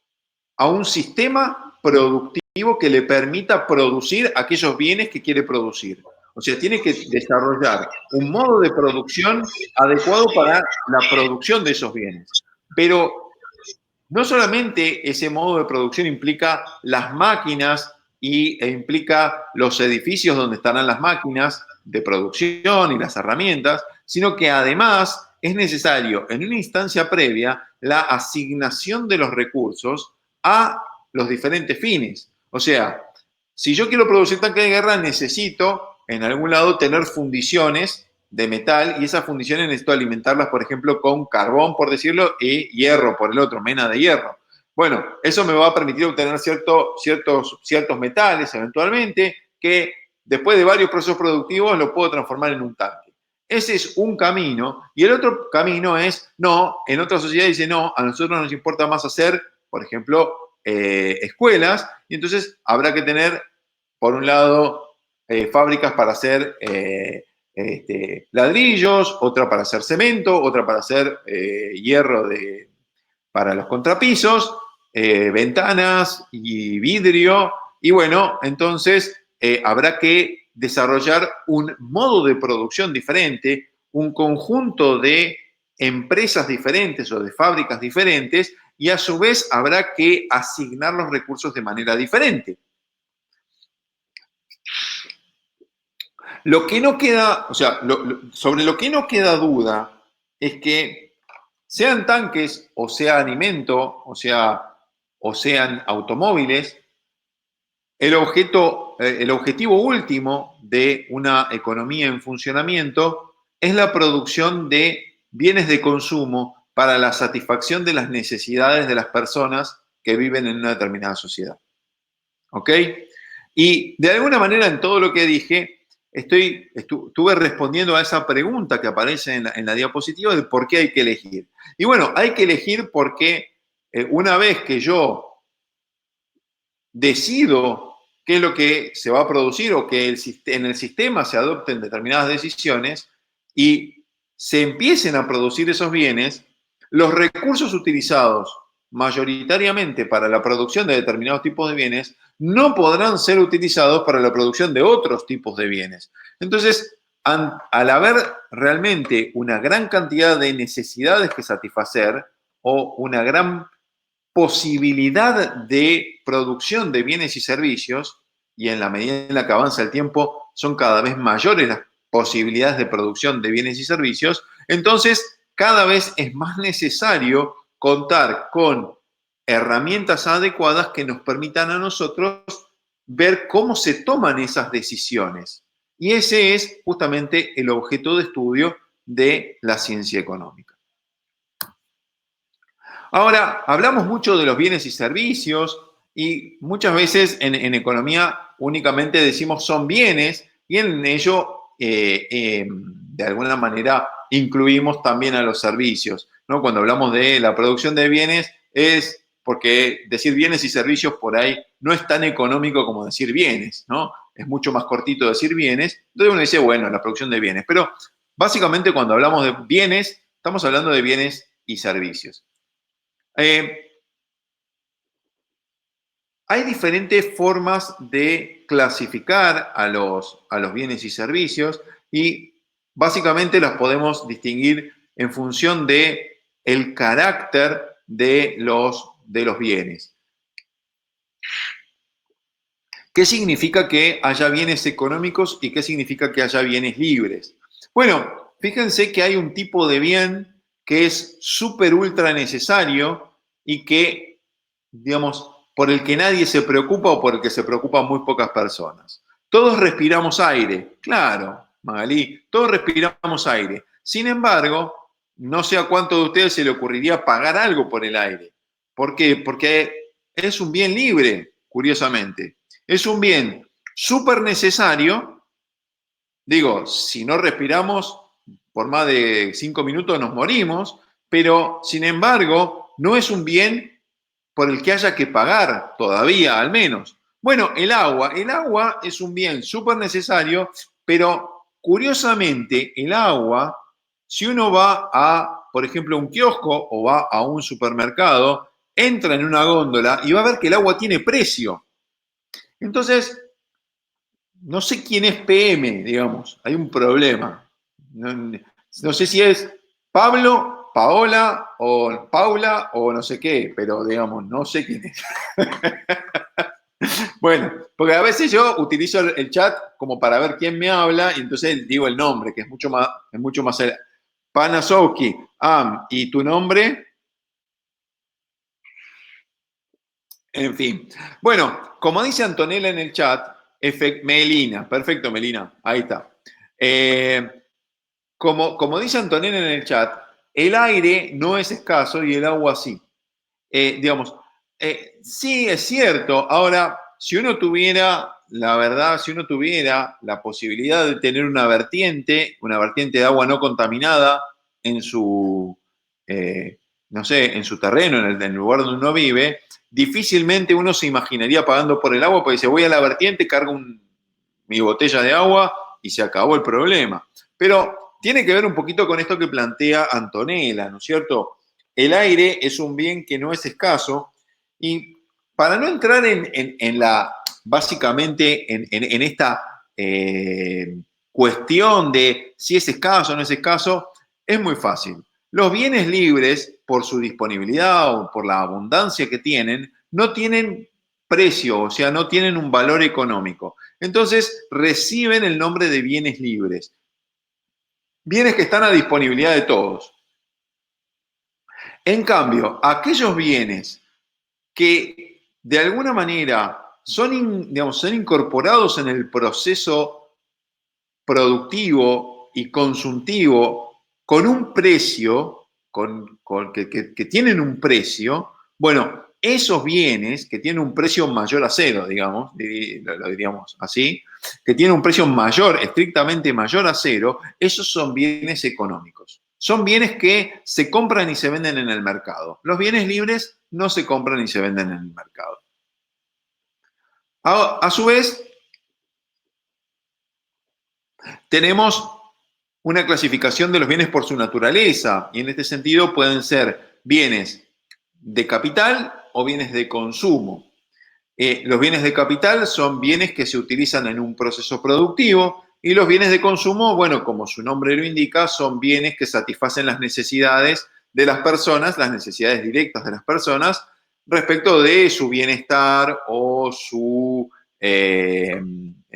a un sistema productivo que le permita producir aquellos bienes que quiere producir. O sea, tiene que desarrollar un modo de producción adecuado para la producción de esos bienes. Pero no solamente ese modo de producción implica las máquinas e implica los edificios donde estarán las máquinas de producción y las herramientas, sino que además es necesario en una instancia previa la asignación de los recursos a los diferentes fines. O sea, si yo quiero producir tanques de guerra, necesito en algún lado tener fundiciones de metal y esas fundiciones necesito alimentarlas, por ejemplo, con carbón, por decirlo, y hierro por el otro, mena de hierro. Bueno, eso me va a permitir obtener ciertos metales eventualmente que después de varios procesos productivos lo puedo transformar en un tanque. Ese es un camino y el otro camino es, no, en otra sociedad dice, no, a nosotros nos importa más hacer, por ejemplo, escuelas y entonces habrá que tener, por un lado, fábricas para hacer ladrillos, otra para hacer cemento, otra para hacer hierro para los contrapisos, ventanas y vidrio. Y bueno, entonces habrá que desarrollar un modo de producción diferente, un conjunto de empresas diferentes o de fábricas diferentes y a su vez habrá que asignar los recursos de manera diferente. Lo que no queda, o sea, sobre lo que no queda duda es que sean tanques o sea alimento, o sean automóviles, el objetivo último de una economía en funcionamiento es la producción de bienes de consumo para la satisfacción de las necesidades de las personas que viven en una determinada sociedad. ¿Ok? Y de alguna manera en todo lo que dije, estuve respondiendo a esa pregunta que aparece en la diapositiva de por qué hay que elegir. Y bueno, hay que elegir porque una vez que yo decido qué es lo que se va a producir o que en el sistema se adopten determinadas decisiones y se empiecen a producir esos bienes, los recursos utilizados mayoritariamente para la producción de determinados tipos de bienes no podrán ser utilizados para la producción de otros tipos de bienes. Entonces, al haber realmente una gran cantidad de necesidades que satisfacer o una gran posibilidad de producción de bienes y servicios, y en la medida en la que avanza el tiempo son cada vez mayores las posibilidades de producción de bienes y servicios, entonces cada vez es más necesario contar con herramientas adecuadas que nos permitan a nosotros ver cómo se toman esas decisiones. Y ese es justamente el objeto de estudio de la ciencia económica. Ahora, hablamos mucho de los bienes y servicios y muchas veces en economía únicamente decimos son bienes y en ello de alguna manera incluimos también a los servicios, ¿no? Cuando hablamos de la producción de bienes es porque decir bienes y servicios por ahí no es tan económico como decir bienes, ¿no? Es mucho más cortito decir bienes. Entonces uno dice, bueno, la producción de bienes. Pero básicamente cuando hablamos de bienes, estamos hablando de bienes y servicios. Hay diferentes formas de clasificar a los bienes y servicios y básicamente las podemos distinguir en función de el carácter de los bienes. ¿Qué significa que haya bienes económicos y qué significa que haya bienes libres? Bueno, fíjense que hay un tipo de bien que es súper ultra necesario y que, digamos, por el que nadie se preocupa o por el que se preocupan muy pocas personas. Todos respiramos aire, claro, Magalí, todos respiramos aire. Sin embargo, no sé a cuánto de ustedes se le ocurriría pagar algo por el aire. ¿Por qué? Porque es un bien libre, curiosamente. Es un bien súper necesario. Digo, si no respiramos por más de 5 minutos nos morimos, pero sin embargo no es un bien por el que haya que pagar todavía, al menos. Bueno, el agua es un bien súper necesario, pero curiosamente el agua, si uno va a, por ejemplo, un kiosco o va a un supermercado, entra en una góndola y va a ver que el agua tiene precio. Entonces, no sé quién es PM, digamos, hay un problema. No sé si es Pablo, Paola o Paula o no sé qué, pero digamos, no sé quién es. Bueno, porque a veces yo utilizo el chat como para ver quién me habla y entonces digo el nombre, que es mucho más Panasowski. ¿Y tu nombre? En fin. Bueno, como dice Antonella en el chat, Melina, perfecto, Melina, ahí está. Como dice Antonella en el chat, el aire no es escaso y el agua sí. Digamos, sí es cierto. Ahora, si uno tuviera, la verdad, si uno tuviera la posibilidad de tener una vertiente de agua no contaminada en su, no sé, en su terreno, en el lugar donde uno vive, difícilmente uno se imaginaría pagando por el agua porque dice, voy a la vertiente, cargo mi botella de agua y se acabó el problema. Pero tiene que ver un poquito con esto que plantea Antonella, ¿no es cierto? El aire es un bien que no es escaso y para no entrar en la, básicamente, en esta cuestión de si es escaso o no es escaso, es muy fácil. Los bienes libres, por su disponibilidad o por la abundancia que tienen, no tienen precio, o sea, no tienen un valor económico. Entonces, reciben el nombre de bienes libres. Bienes que están a disponibilidad de todos. En cambio, aquellos bienes que de alguna manera son, digamos, son incorporados en el proceso productivo y consultivo con un precio, que tienen un precio, bueno, esos bienes que tienen un precio mayor a cero, digamos, lo diríamos así, que tienen un precio mayor, estrictamente mayor a cero, esos son bienes económicos. Son bienes que se compran y se venden en el mercado. Los bienes libres no se compran y se venden en el mercado. A su vez, tenemos una clasificación de los bienes por su naturaleza y en este sentido pueden ser bienes de capital o bienes de consumo. Los bienes de capital son bienes que se utilizan en un proceso productivo y los bienes de consumo, bueno, como su nombre lo indica, son bienes que satisfacen las necesidades de las personas, las necesidades directas de las personas respecto de su bienestar o su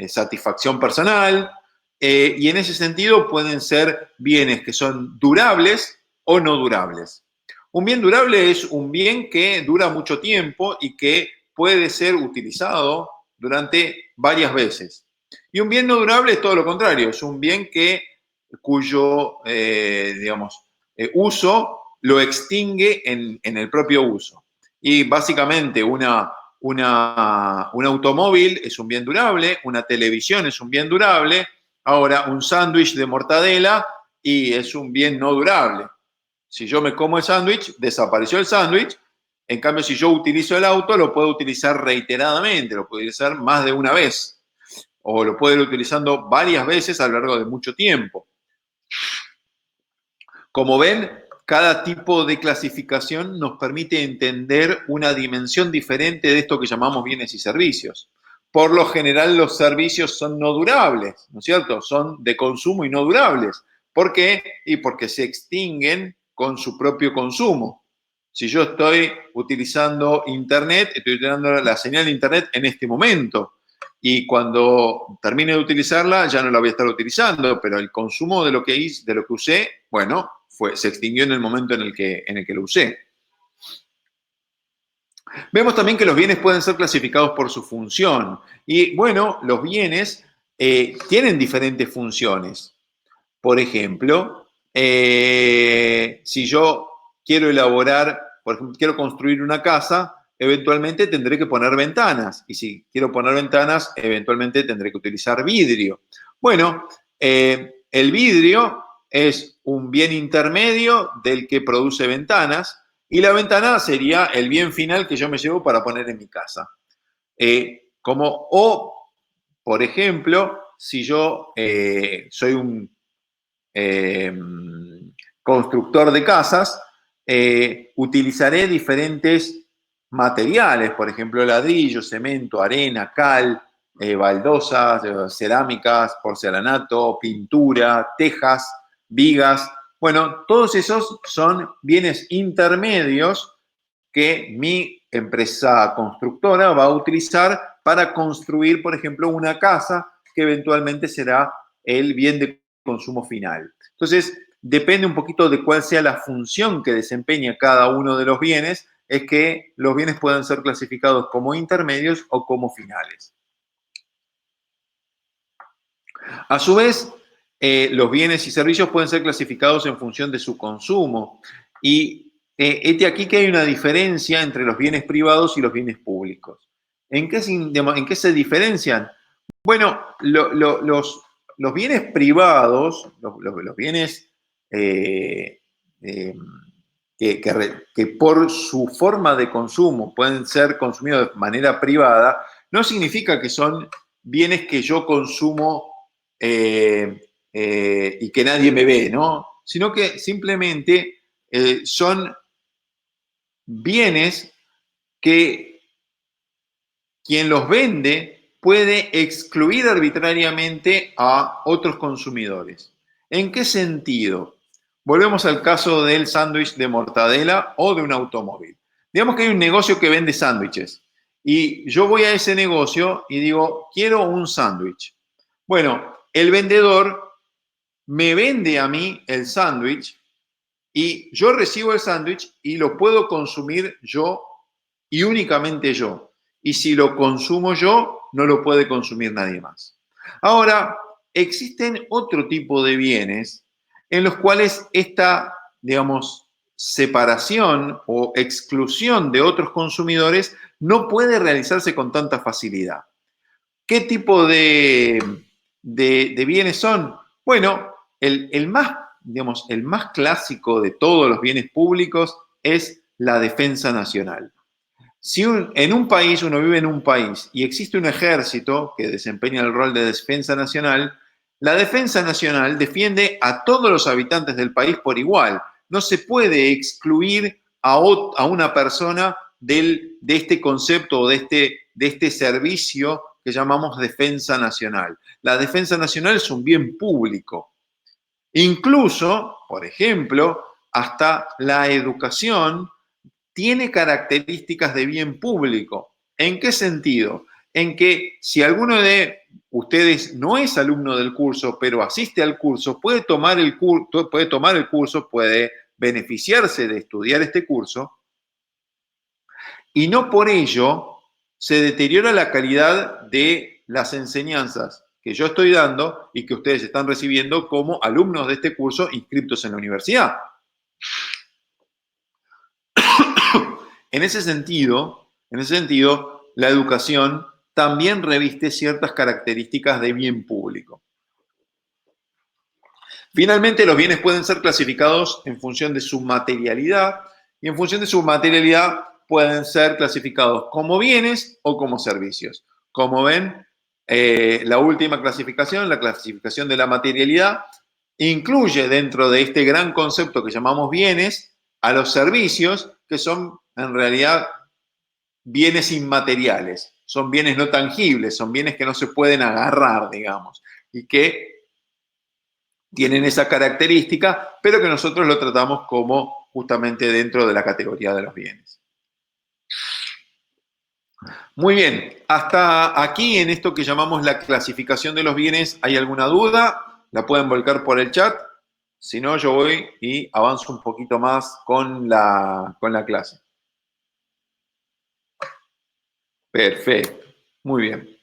satisfacción personal. Y en ese sentido pueden ser bienes que son durables o no durables. Un bien durable es un bien que dura mucho tiempo y que puede ser utilizado durante varias veces. Y un bien no durable es todo lo contrario, es un bien cuyo uso lo extingue en el propio uso. Y básicamente un automóvil es un bien durable, una televisión es un bien durable, ahora un sándwich de mortadela y es un bien no durable. Si yo me como el sándwich, desapareció el sándwich. En cambio, si yo utilizo el auto, lo puedo utilizar reiteradamente, lo puedo utilizar más de una vez. O lo puedo ir utilizando varias veces a lo largo de mucho tiempo. Como ven, cada tipo de clasificación nos permite entender una dimensión diferente de esto que llamamos bienes y servicios. Por lo general, los servicios son no durables, ¿no es cierto? Son de consumo y no durables. ¿Por qué? Y porque se extinguen con su propio consumo. Si yo estoy utilizando Internet, estoy utilizando la señal de Internet en este momento. Y cuando termine de utilizarla, ya no la voy a estar utilizando, pero el consumo de lo que usé, bueno, se extinguió en el momento en el que lo usé. Vemos también que los bienes pueden ser clasificados por su función. Y bueno, los bienes tienen diferentes funciones. Por ejemplo, si yo quiero por ejemplo, quiero construir una casa, eventualmente tendré que poner ventanas. Y si quiero poner ventanas, eventualmente tendré que utilizar vidrio. Bueno, el vidrio es un bien intermedio del que produce ventanas y la ventana sería el bien final que yo me llevo para poner en mi casa. Por ejemplo, si yo soy un constructor de casas, utilizaré diferentes materiales, por ejemplo, ladrillo, cemento, arena, cal, baldosas, cerámicas, porcelanato, pintura, tejas, vigas. Bueno, todos esos son bienes intermedios que mi empresa constructora va a utilizar para construir, por ejemplo, una casa que eventualmente será el bien de consumo final. Entonces, depende un poquito de cuál sea la función que desempeña cada uno de los bienes, es que los bienes pueden ser clasificados como intermedios o como finales. A su vez, los bienes y servicios pueden ser clasificados en función de su consumo. Y aquí que hay una diferencia entre los bienes privados y los bienes públicos. ¿En qué se diferencian? Bueno, los bienes privados, los bienes que por su forma de consumo pueden ser consumidos de manera privada, no significa que son bienes que yo consumo y que nadie me ve, ¿no? Sino que simplemente son bienes que quien los vende puede excluir arbitrariamente a otros consumidores. ¿En qué sentido? Volvemos al caso del sándwich de mortadela o de un automóvil. Digamos que hay un negocio que vende sándwiches y yo voy a ese negocio y digo, quiero un sándwich. Bueno, el vendedor me vende a mí el sándwich y yo recibo el sándwich y lo puedo consumir yo y únicamente yo. Y si lo consumo yo, no lo puede consumir nadie más. Ahora, existen otro tipo de bienes en los cuales esta, digamos, separación o exclusión de otros consumidores no puede realizarse con tanta facilidad. ¿Qué tipo de bienes son? Bueno, el más clásico de todos los bienes públicos es la defensa nacional. Si en un país, uno vive en un país y existe un ejército que desempeña el rol de defensa nacional, la defensa nacional defiende a todos los habitantes del país por igual. No se puede excluir a una persona de este concepto o de este de este servicio que llamamos defensa nacional. La defensa nacional es un bien público. Incluso, por ejemplo, hasta la educación tiene características de bien público. ¿En qué sentido? En que si alguno de ustedes no es alumno del curso, pero asiste al curso, puede tomar el curso, puede beneficiarse de estudiar este curso, y no por ello se deteriora la calidad de las enseñanzas que yo estoy dando y que ustedes están recibiendo como alumnos de este curso inscritos en la universidad. En ese sentido, la educación también reviste ciertas características de bien público. Finalmente, los bienes pueden ser clasificados en función de su materialidad y en función de su materialidad pueden ser clasificados como bienes o como servicios. Como ven, la última clasificación, la clasificación de la materialidad, incluye dentro de este gran concepto que llamamos bienes a los servicios, que son en realidad bienes inmateriales, son bienes no tangibles, son bienes que no se pueden agarrar, digamos, y que tienen esa característica, pero que nosotros lo tratamos como justamente dentro de la categoría de los bienes. Muy bien, hasta aquí en esto que llamamos la clasificación de los bienes, ¿hay alguna duda? La pueden volcar por el chat, si no yo voy y avanzo un poquito más con la clase. Perfecto, muy bien.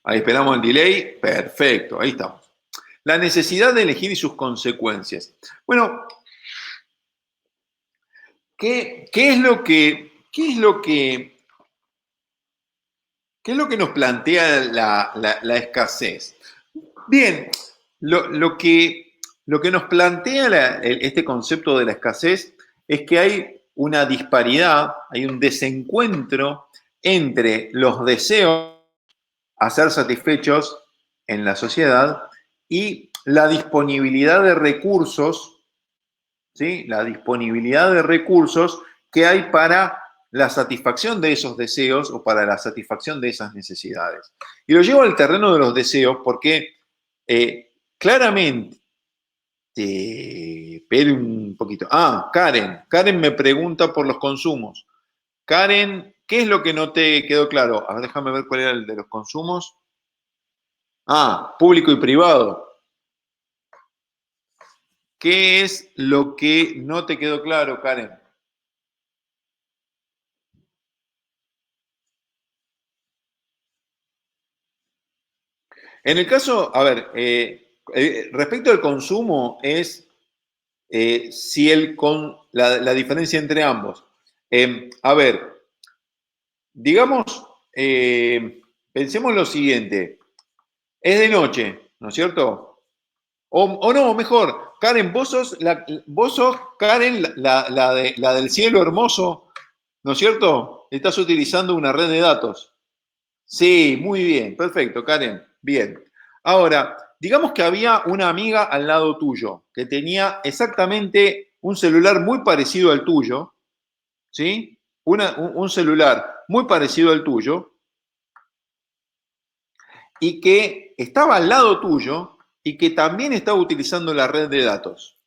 Ahí esperamos el delay, perfecto, ahí estamos. La necesidad de elegir y sus consecuencias. Bueno, ¿qué es lo que nos plantea la escasez? Bien, lo que nos plantea este concepto de la escasez es que hay una disparidad, hay un desencuentro entre los deseos a ser satisfechos en la sociedad y la disponibilidad de recursos, ¿sí? La disponibilidad de recursos que hay para la satisfacción de esos deseos o para la satisfacción de esas necesidades. Y lo llevo al terreno de los deseos porque claramente, espere un poquito. Karen me pregunta por los consumos. Karen, ¿qué es lo que no te quedó claro? A ver, déjame ver cuál era el de los consumos. Público y privado. ¿Qué es lo que no te quedó claro, Karen? En el caso, a ver, respecto al consumo es si la diferencia entre ambos. A ver, digamos, pensemos lo siguiente. Es de noche, ¿no es cierto? O no, mejor, Karen, vos sos Karen, la del cielo hermoso, ¿no es cierto? Estás utilizando una red de datos. Sí, muy bien, perfecto, Karen. Bien. Ahora, digamos que había una amiga al lado tuyo que tenía exactamente un celular muy parecido al tuyo, ¿sí? Un celular muy parecido al tuyo y que estaba al lado tuyo y que también estaba utilizando la red de datos.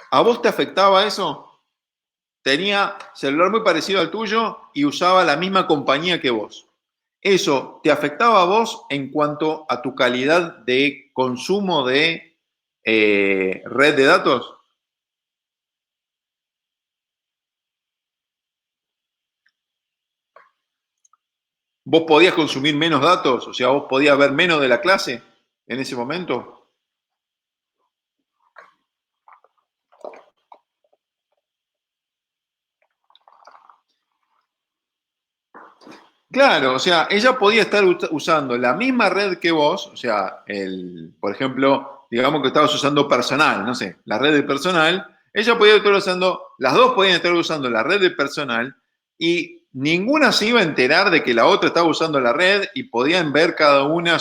¿A vos te afectaba eso? Tenía celular muy parecido al tuyo y usaba la misma compañía que vos. ¿Eso te afectaba a vos en cuanto a tu calidad de consumo de red de datos? ¿Vos podías consumir menos datos? O sea, ¿vos podías ver menos de la clase en ese momento? Claro, o sea, ella podía estar usando la misma red que vos, o sea, por ejemplo, digamos que estabas usando personal, no sé, la red de personal, ella podía estar usando, las dos podían estar usando la red de personal y ninguna se iba a enterar de que la otra estaba usando la red y podían ver cada una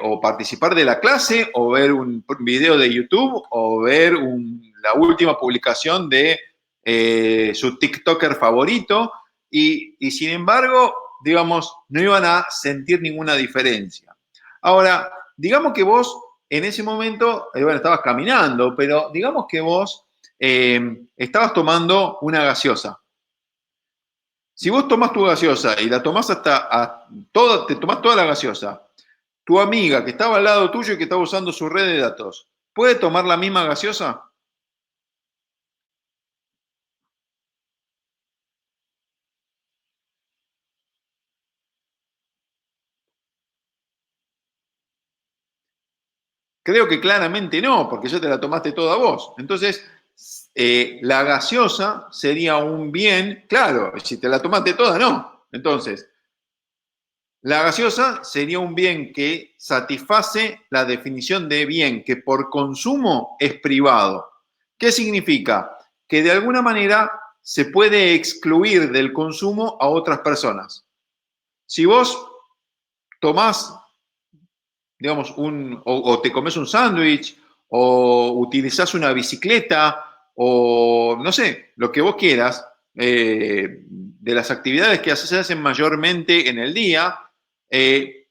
o participar de la clase o ver un video de YouTube o ver la última publicación de su TikToker favorito, y sin embargo, digamos, no iban a sentir ninguna diferencia. Ahora, digamos que vos en ese momento, bueno, estabas caminando, pero digamos que vos estabas tomando una gaseosa. Si vos tomás tu gaseosa y la tomás te tomás toda la gaseosa, tu amiga que estaba al lado tuyo y que estaba usando su red de datos, ¿puede tomar la misma gaseosa? Creo que claramente no, porque ya te la tomaste toda vos. Entonces, la gaseosa sería un bien, claro, si te la tomaste toda, no. Entonces, la gaseosa sería un bien que satisface la definición de bien que por consumo es privado. ¿Qué significa? Que de alguna manera se puede excluir del consumo a otras personas. Si vos tomás, digamos, o te comes un sándwich, o utilizás una bicicleta, o no sé, lo que vos quieras, de las actividades que se hacen mayormente en el día, en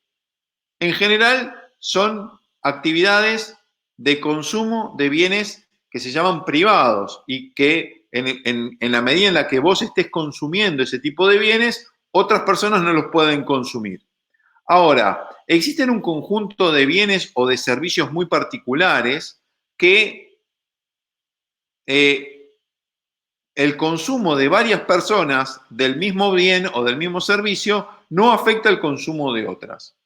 general son actividades de consumo de bienes que se llaman privados y que en la medida en la que vos estés consumiendo ese tipo de bienes, otras personas no los pueden consumir. Ahora, existen un conjunto de bienes o de servicios muy particulares que el consumo de varias personas del mismo bien o del mismo servicio no afecta el consumo de otras.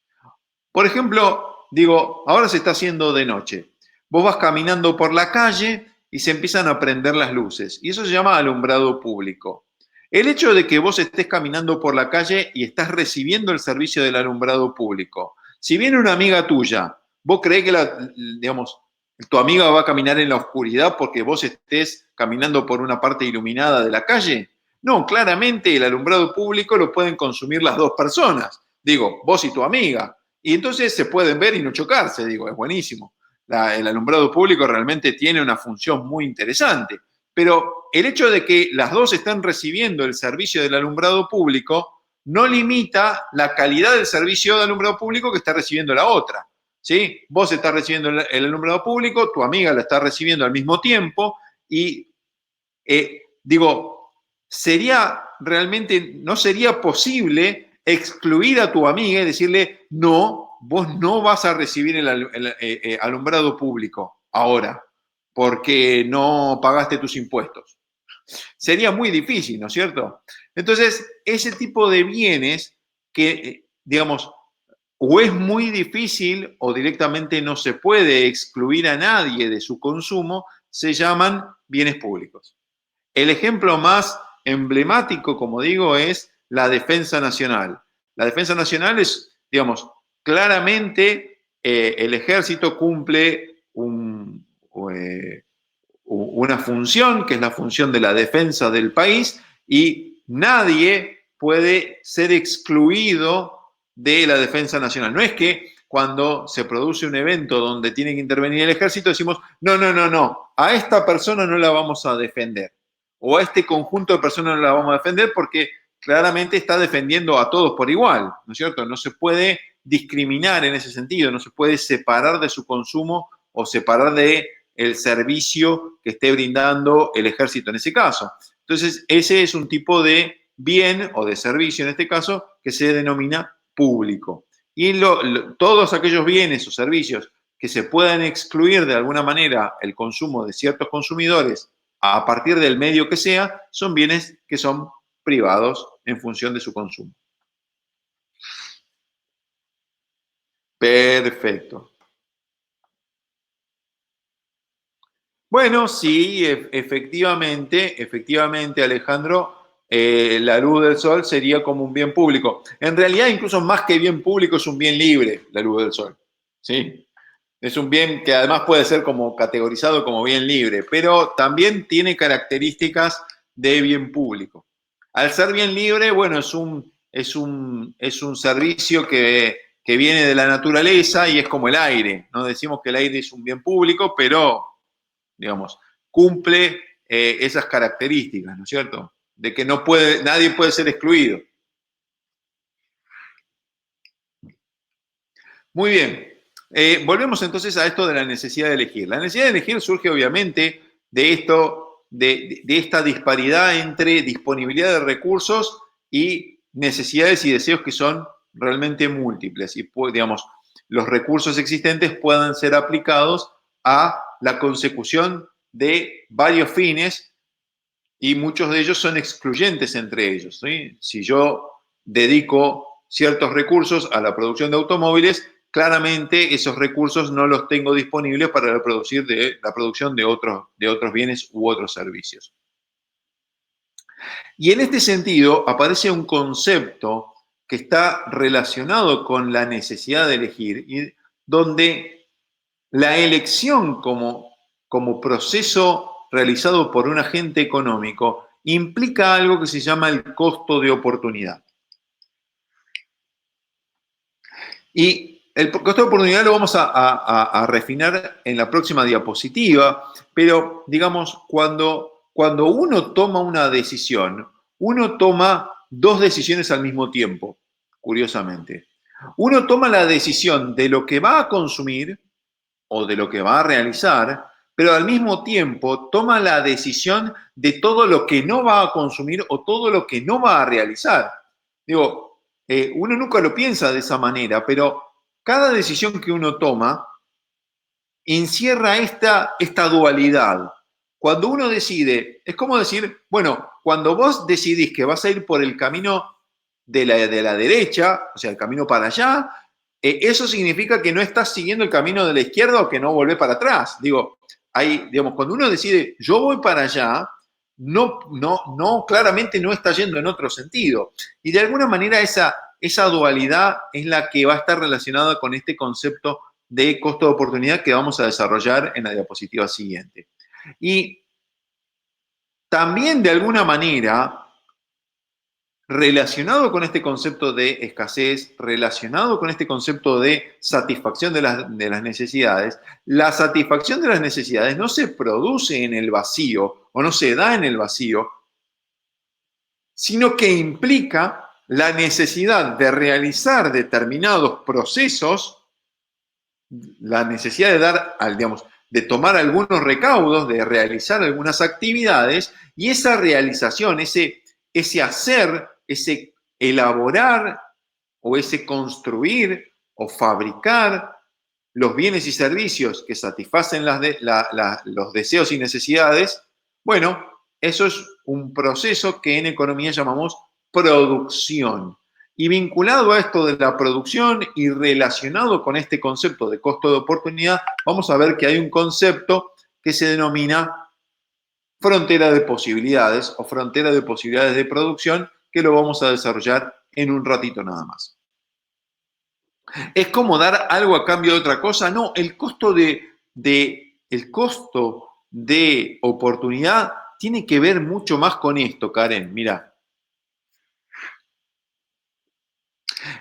Por ejemplo, digo, ahora se está haciendo de noche. Vos vas caminando por la calle y se empiezan a prender las luces. Y eso se llama alumbrado público. El hecho de que vos estés caminando por la calle y estás recibiendo el servicio del alumbrado público, si viene una amiga tuya, ¿vos creés que digamos, tu amiga va a caminar en la oscuridad porque vos estés caminando por una parte iluminada de la calle? No, claramente el alumbrado público lo pueden consumir las dos personas. Digo, vos y tu amiga. Y entonces se pueden ver y no chocarse, digo, es buenísimo. El alumbrado público realmente tiene una función muy interesante. Pero el hecho de que las dos estén recibiendo el servicio del alumbrado público no limita la calidad del servicio de alumbrado público que está recibiendo la otra. ¿Sí? Vos estás recibiendo el alumbrado público, tu amiga la está recibiendo al mismo tiempo y digo, no sería posible excluir a tu amiga y decirle, no, vos no vas a recibir el alumbrado público ahora, porque no pagaste tus impuestos. Sería muy difícil, ¿no es cierto? Entonces, ese tipo de bienes que, digamos, o es muy difícil o directamente no se puede excluir a nadie de su consumo, se llaman bienes públicos. El ejemplo más emblemático, como digo, es la defensa nacional. La defensa nacional es, digamos, claramente el ejército cumple una función, que es la función de la defensa del país, y nadie puede ser excluido de la defensa nacional. No es que cuando se produce un evento donde tiene que intervenir el ejército decimos, no, a esta persona no la vamos a defender, o a este conjunto de personas no la vamos a defender porque claramente está defendiendo a todos por igual, ¿no es cierto? No se puede discriminar en ese sentido, no se puede separar de su consumo o separar de el servicio que esté brindando el ejército en ese caso. Entonces, ese es un tipo de bien o de servicio en este caso que se denomina público. Y todos aquellos bienes o servicios que se puedan excluir de alguna manera el consumo de ciertos consumidores a partir del medio que sea, son bienes que son privados en función de su consumo. Perfecto. Bueno, sí, efectivamente, Alejandro, la luz del sol sería como un bien público. En realidad, incluso más que bien público, es un bien libre, la luz del sol. ¿Sí? Es un bien que además puede ser como categorizado como bien libre, pero también tiene características de bien público. Al ser bien libre, bueno, es un servicio que viene de la naturaleza y es como el aire. No decimos que el aire es un bien público, pero, digamos, cumple esas características, ¿no es cierto? De que nadie puede ser excluido. Muy bien. Volvemos entonces a esto de la necesidad de elegir. La necesidad de elegir surge obviamente de esto, de esta disparidad entre disponibilidad de recursos y necesidades y deseos que son realmente múltiples. Y, digamos, los recursos existentes puedan ser aplicados a la consecución de varios fines y muchos de ellos son excluyentes entre ellos, ¿sí? Si yo dedico ciertos recursos a la producción de automóviles, claramente esos recursos no los tengo disponibles para la producción de otros bienes u otros servicios. Y en este sentido aparece un concepto que está relacionado con la necesidad de elegir, y donde la elección como proceso realizado por un agente económico implica algo que se llama el costo de oportunidad. Y el costo de oportunidad lo vamos a refinar en la próxima diapositiva, pero digamos, cuando uno toma una decisión, uno toma dos decisiones al mismo tiempo, curiosamente. Uno toma la decisión de lo que va a consumir o de lo que va a realizar, pero al mismo tiempo toma la decisión de todo lo que no va a consumir o todo lo que no va a realizar. Digo, uno nunca lo piensa de esa manera, pero cada decisión que uno toma encierra esta dualidad. Cuando uno decide, es como decir, bueno, cuando vos decidís que vas a ir por el camino de la derecha, o sea, el camino para allá, eso significa que no estás siguiendo el camino de la izquierda o que no volvés para atrás. Digo, digamos, cuando uno decide, yo voy para allá, claramente no está yendo en otro sentido. Y de alguna manera esa dualidad es la que va a estar relacionada con este concepto de costo de oportunidad que vamos a desarrollar en la diapositiva siguiente. Y también de alguna manera, relacionado con este concepto de escasez, relacionado con este concepto de satisfacción de las necesidades, la satisfacción de las necesidades no se produce en el vacío o no se da en el vacío, sino que implica la necesidad de realizar determinados procesos, la necesidad de de tomar algunos recaudos, de realizar algunas actividades, y esa realización, ese hacer, ese elaborar o ese construir o fabricar los bienes y servicios que satisfacen los deseos y necesidades, bueno, eso es un proceso que en economía llamamos producción. Y vinculado a esto de la producción y relacionado con este concepto de costo de oportunidad, vamos a ver que hay un concepto que se denomina frontera de posibilidades o frontera de posibilidades de producción, que lo vamos a desarrollar en un ratito nada más. ¿Es como dar algo a cambio de otra cosa? No, el costo de oportunidad tiene que ver mucho más con esto, Karen. Mira.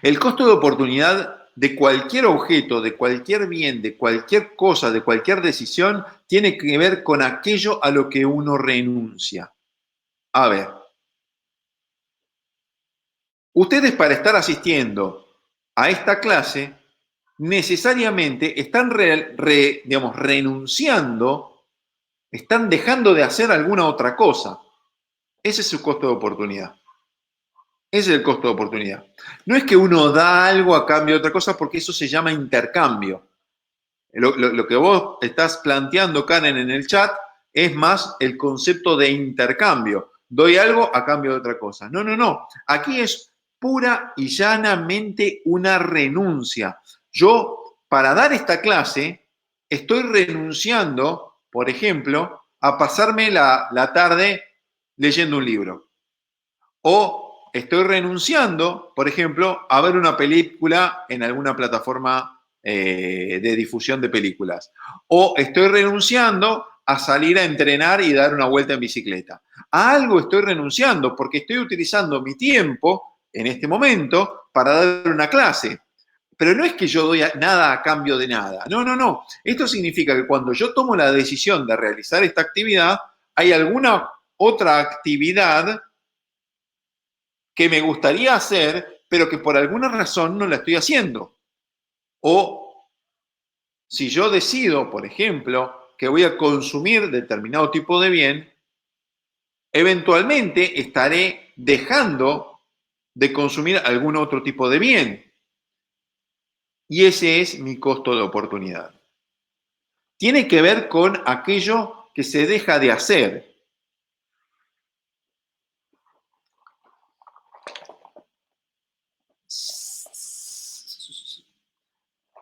El costo de oportunidad de cualquier objeto, de cualquier bien, de cualquier cosa, de cualquier decisión, tiene que ver con aquello a lo que uno renuncia. A ver, ustedes para estar asistiendo a esta clase necesariamente están renunciando, están dejando de hacer alguna otra cosa. Ese es su costo de oportunidad. Ese es el costo de oportunidad. No es que uno da algo a cambio de otra cosa, porque eso se llama intercambio. Lo que vos estás planteando, Karen, en el chat es más el concepto de intercambio. Doy algo a cambio de otra cosa. No, no, no. Aquí es pura y llanamente una renuncia. Yo, para dar esta clase, estoy renunciando, por ejemplo, a pasarme la tarde leyendo un libro. O estoy renunciando, por ejemplo, a ver una película en alguna plataforma de difusión de películas. O estoy renunciando a salir a entrenar y dar una vuelta en bicicleta. A algo estoy renunciando porque estoy utilizando mi tiempo en este momento para dar una clase. Pero no es que yo doy nada a cambio de nada. No, no, no. Esto significa que cuando yo tomo la decisión de realizar esta actividad, hay alguna otra actividad que me gustaría hacer, pero que por alguna razón no la estoy haciendo. O si yo decido, por ejemplo, que voy a consumir determinado tipo de bien, eventualmente estaré dejando de consumir algún otro tipo de bien. Y ese es mi costo de oportunidad. Tiene que ver con aquello que se deja de hacer.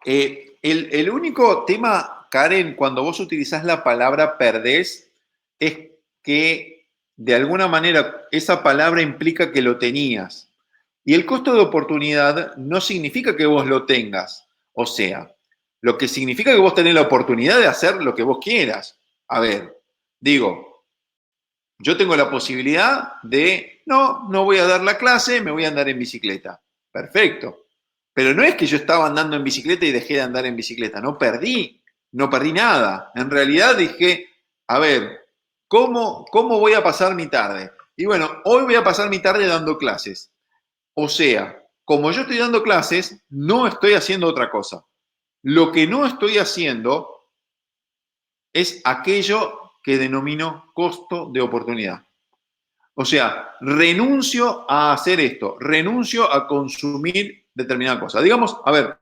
El único tema, Karen, cuando vos utilizás la palabra perdés, es que de alguna manera esa palabra implica que lo tenías. Y el costo de oportunidad no significa que vos lo tengas. O sea, lo que significa que vos tenés la oportunidad de hacer lo que vos quieras. A ver, digo, yo tengo la posibilidad de, no voy a dar la clase, me voy a andar en bicicleta. Perfecto. Pero no es que yo estaba andando en bicicleta y dejé de andar en bicicleta. No perdí nada. En realidad dije, a ver, ¿cómo voy a pasar mi tarde? Y bueno, hoy voy a pasar mi tarde dando clases. O sea, como yo estoy dando clases, no estoy haciendo otra cosa. Lo que no estoy haciendo es aquello que denomino costo de oportunidad. O sea, renuncio a hacer esto, renuncio a consumir determinada cosa. Digamos, a ver,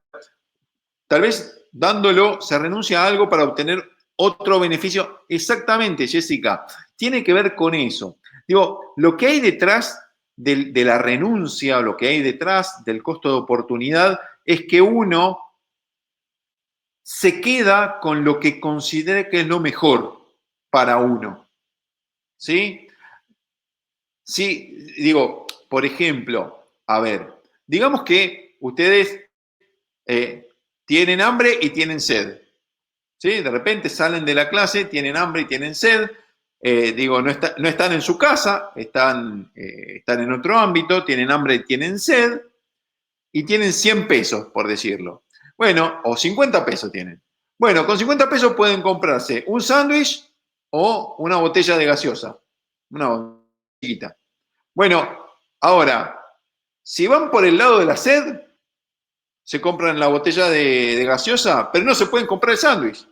tal vez dándolo se renuncia a algo para obtener otro beneficio. Exactamente, Jessica, tiene que ver con eso. Digo, lo que hay detrás de la renuncia o lo que hay detrás del costo de oportunidad es que uno se queda con lo que considera que es lo mejor para uno. ¿Sí? Sí, digo, por ejemplo, a ver, digamos que ustedes tienen hambre y tienen sed. ¿Sí? De repente salen de la clase, tienen hambre y tienen sed. Digo, no están en su casa, están en otro ámbito, tienen hambre y tienen sed, y tienen 100 pesos, por decirlo. Bueno, o 50 pesos tienen. Bueno, con 50 pesos pueden comprarse un sándwich o una botella de gaseosa. Una botellita. Bueno, ahora, si van por el lado de la sed, se compran la botella de gaseosa, pero no se pueden comprar el sándwich.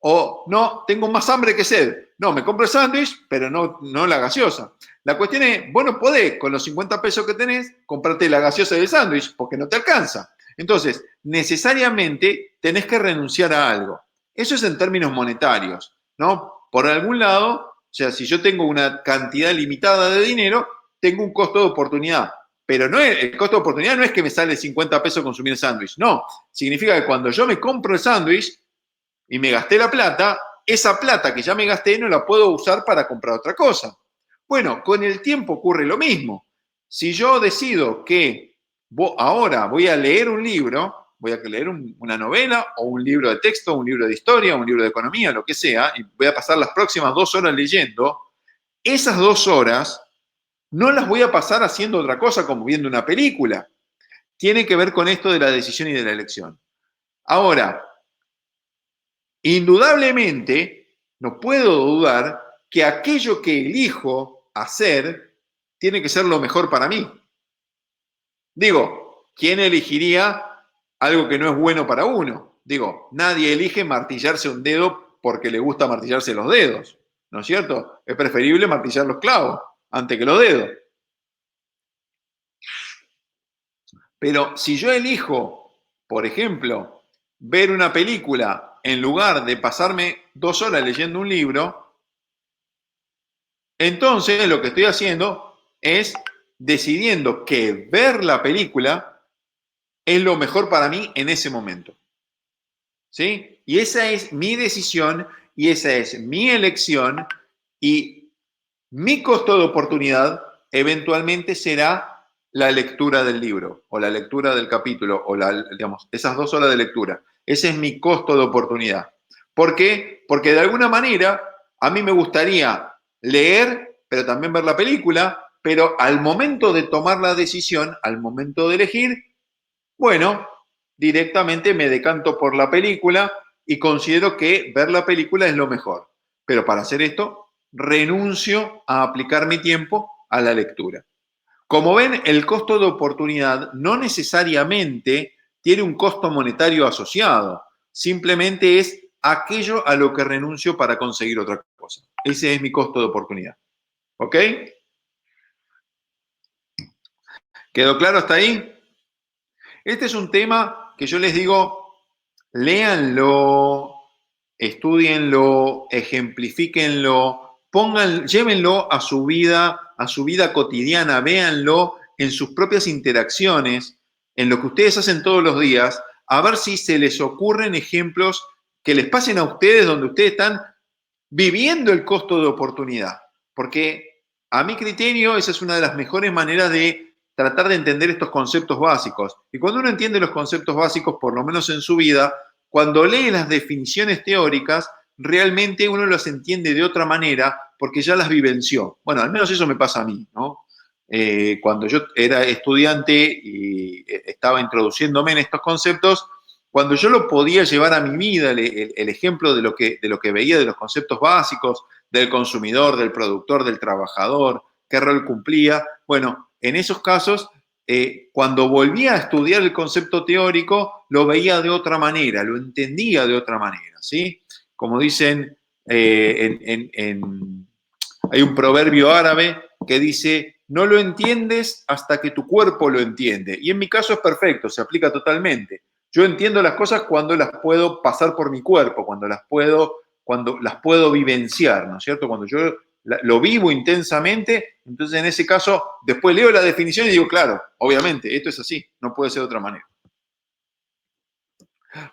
O no, tengo más hambre que sed. No, me compro el sándwich, pero no la gaseosa. La cuestión es, vos no podés, con los 50 pesos que tenés, comprarte la gaseosa del sándwich, porque no te alcanza. Entonces, necesariamente tenés que renunciar a algo. Eso es en términos monetarios, ¿no? Por algún lado, o sea, si yo tengo una cantidad limitada de dinero, tengo un costo de oportunidad. Pero el costo de oportunidad no es que me sale 50 pesos consumir el sándwich. No, significa que cuando yo me compro el sándwich y me gasté la plata, esa plata que ya me gasté no la puedo usar para comprar otra cosa. Bueno, con el tiempo ocurre lo mismo. Si yo decido que ahora voy a leer un libro, voy a leer una novela o un libro de texto, un libro de historia, un libro de economía, lo que sea, y voy a pasar las próximas 2 horas leyendo, esas 2 horas no las voy a pasar haciendo otra cosa como viendo una película. Tiene que ver con esto de la decisión y de la elección. Ahora, indudablemente, no puedo dudar que aquello que elijo hacer tiene que ser lo mejor para mí. Digo, ¿quién elegiría algo que no es bueno para uno? Digo, nadie elige martillarse un dedo porque le gusta martillarse los dedos, ¿no es cierto? Es preferible martillar los clavos antes que los dedos. Pero si yo elijo, por ejemplo, ver una película en lugar de pasarme 2 horas leyendo un libro, entonces lo que estoy haciendo es decidiendo que ver la película es lo mejor para mí en ese momento. ¿Sí? Y esa es mi decisión y esa es mi elección y mi costo de oportunidad eventualmente será la lectura del libro o la lectura del capítulo o digamos, esas 2 horas de lectura. Ese es mi costo de oportunidad. ¿Por qué? Porque de alguna manera a mí me gustaría leer, pero también ver la película, pero al momento de tomar la decisión, al momento de elegir, bueno, directamente me decanto por la película y considero que ver la película es lo mejor. Pero para hacer esto, renuncio a aplicar mi tiempo a la lectura. Como ven, el costo de oportunidad no necesariamente tiene un costo monetario asociado, simplemente es aquello a lo que renuncio para conseguir otra cosa. Ese es mi costo de oportunidad. ¿Ok? ¿Quedó claro hasta ahí? Este es un tema que yo les digo, léanlo, estúdienlo, ejemplifíquenlo, llévenlo a su vida cotidiana, véanlo en sus propias interacciones, en lo que ustedes hacen todos los días, a ver si se les ocurren ejemplos que les pasen a ustedes donde ustedes están viviendo el costo de oportunidad. Porque a mi criterio esa es una de las mejores maneras de tratar de entender estos conceptos básicos. Y cuando uno entiende los conceptos básicos, por lo menos en su vida, cuando lee las definiciones teóricas, realmente uno las entiende de otra manera porque ya las vivenció. Bueno, al menos eso me pasa a mí, ¿no? Cuando yo era estudiante y estaba introduciéndome en estos conceptos, cuando yo lo podía llevar a mi vida, el ejemplo de lo que veía de los conceptos básicos, del consumidor, del productor, del trabajador, qué rol cumplía, bueno, en esos casos, cuando volvía a estudiar el concepto teórico, lo veía de otra manera, lo entendía de otra manera, ¿sí? Como dicen, hay un proverbio árabe que dice, no lo entiendes hasta que tu cuerpo lo entiende. Y en mi caso es perfecto, se aplica totalmente. Yo entiendo las cosas cuando las puedo pasar por mi cuerpo, cuando las puedo vivenciar, ¿no es cierto? Cuando yo lo vivo intensamente, entonces en ese caso después leo la definición y digo, claro, obviamente, esto es así, no puede ser de otra manera.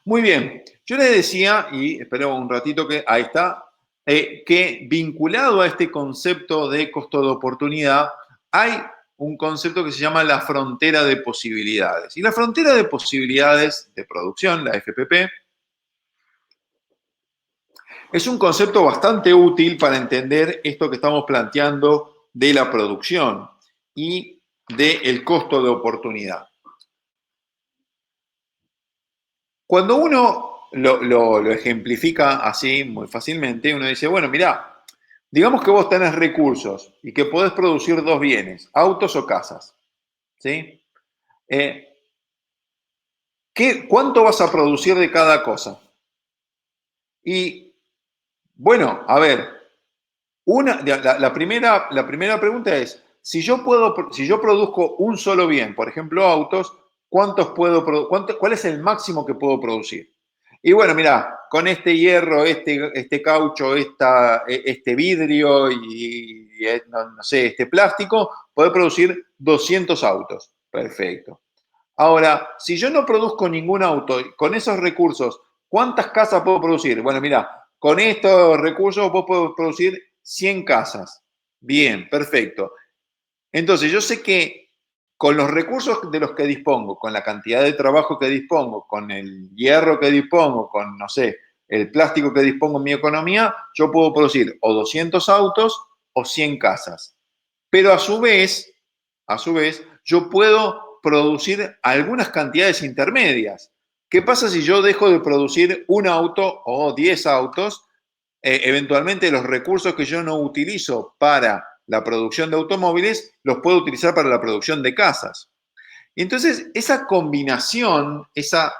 Muy bien, yo les decía, y espero un ratito que, ahí está, que vinculado a este concepto de costo de oportunidad, hay un concepto que se llama la frontera de posibilidades. Y la frontera de posibilidades de producción, la FPP, es un concepto bastante útil para entender esto que estamos planteando de la producción y del costo de oportunidad. Cuando uno lo ejemplifica así muy fácilmente, uno dice, bueno, mirá, digamos que vos tenés recursos y que podés producir dos bienes, autos o casas, ¿sí? ¿Cuánto vas a producir de cada cosa? Y, bueno, a ver, la primera pregunta es, si yo produzco un solo bien, por ejemplo, autos, ¿cuál es el máximo que puedo producir? Y bueno, mira, con este hierro, este caucho, este vidrio y no sé, este plástico, puedo producir 200 autos. Perfecto. Ahora, si yo no produzco ningún auto, con esos recursos, ¿cuántas casas puedo producir? Bueno, mira, con estos recursos puedo producir 100 casas. Bien, perfecto. Entonces, yo sé que con los recursos de los que dispongo, con la cantidad de trabajo que dispongo, con el hierro que dispongo, con, no sé, el plástico que dispongo en mi economía, yo puedo producir o 200 autos o 100 casas. Pero a su vez, yo puedo producir algunas cantidades intermedias. ¿Qué pasa si yo dejo de producir un auto o 10 autos? Eventualmente los recursos que yo no utilizo para la producción de automóviles los puedo utilizar para la producción de casas. Y entonces esa combinación, esa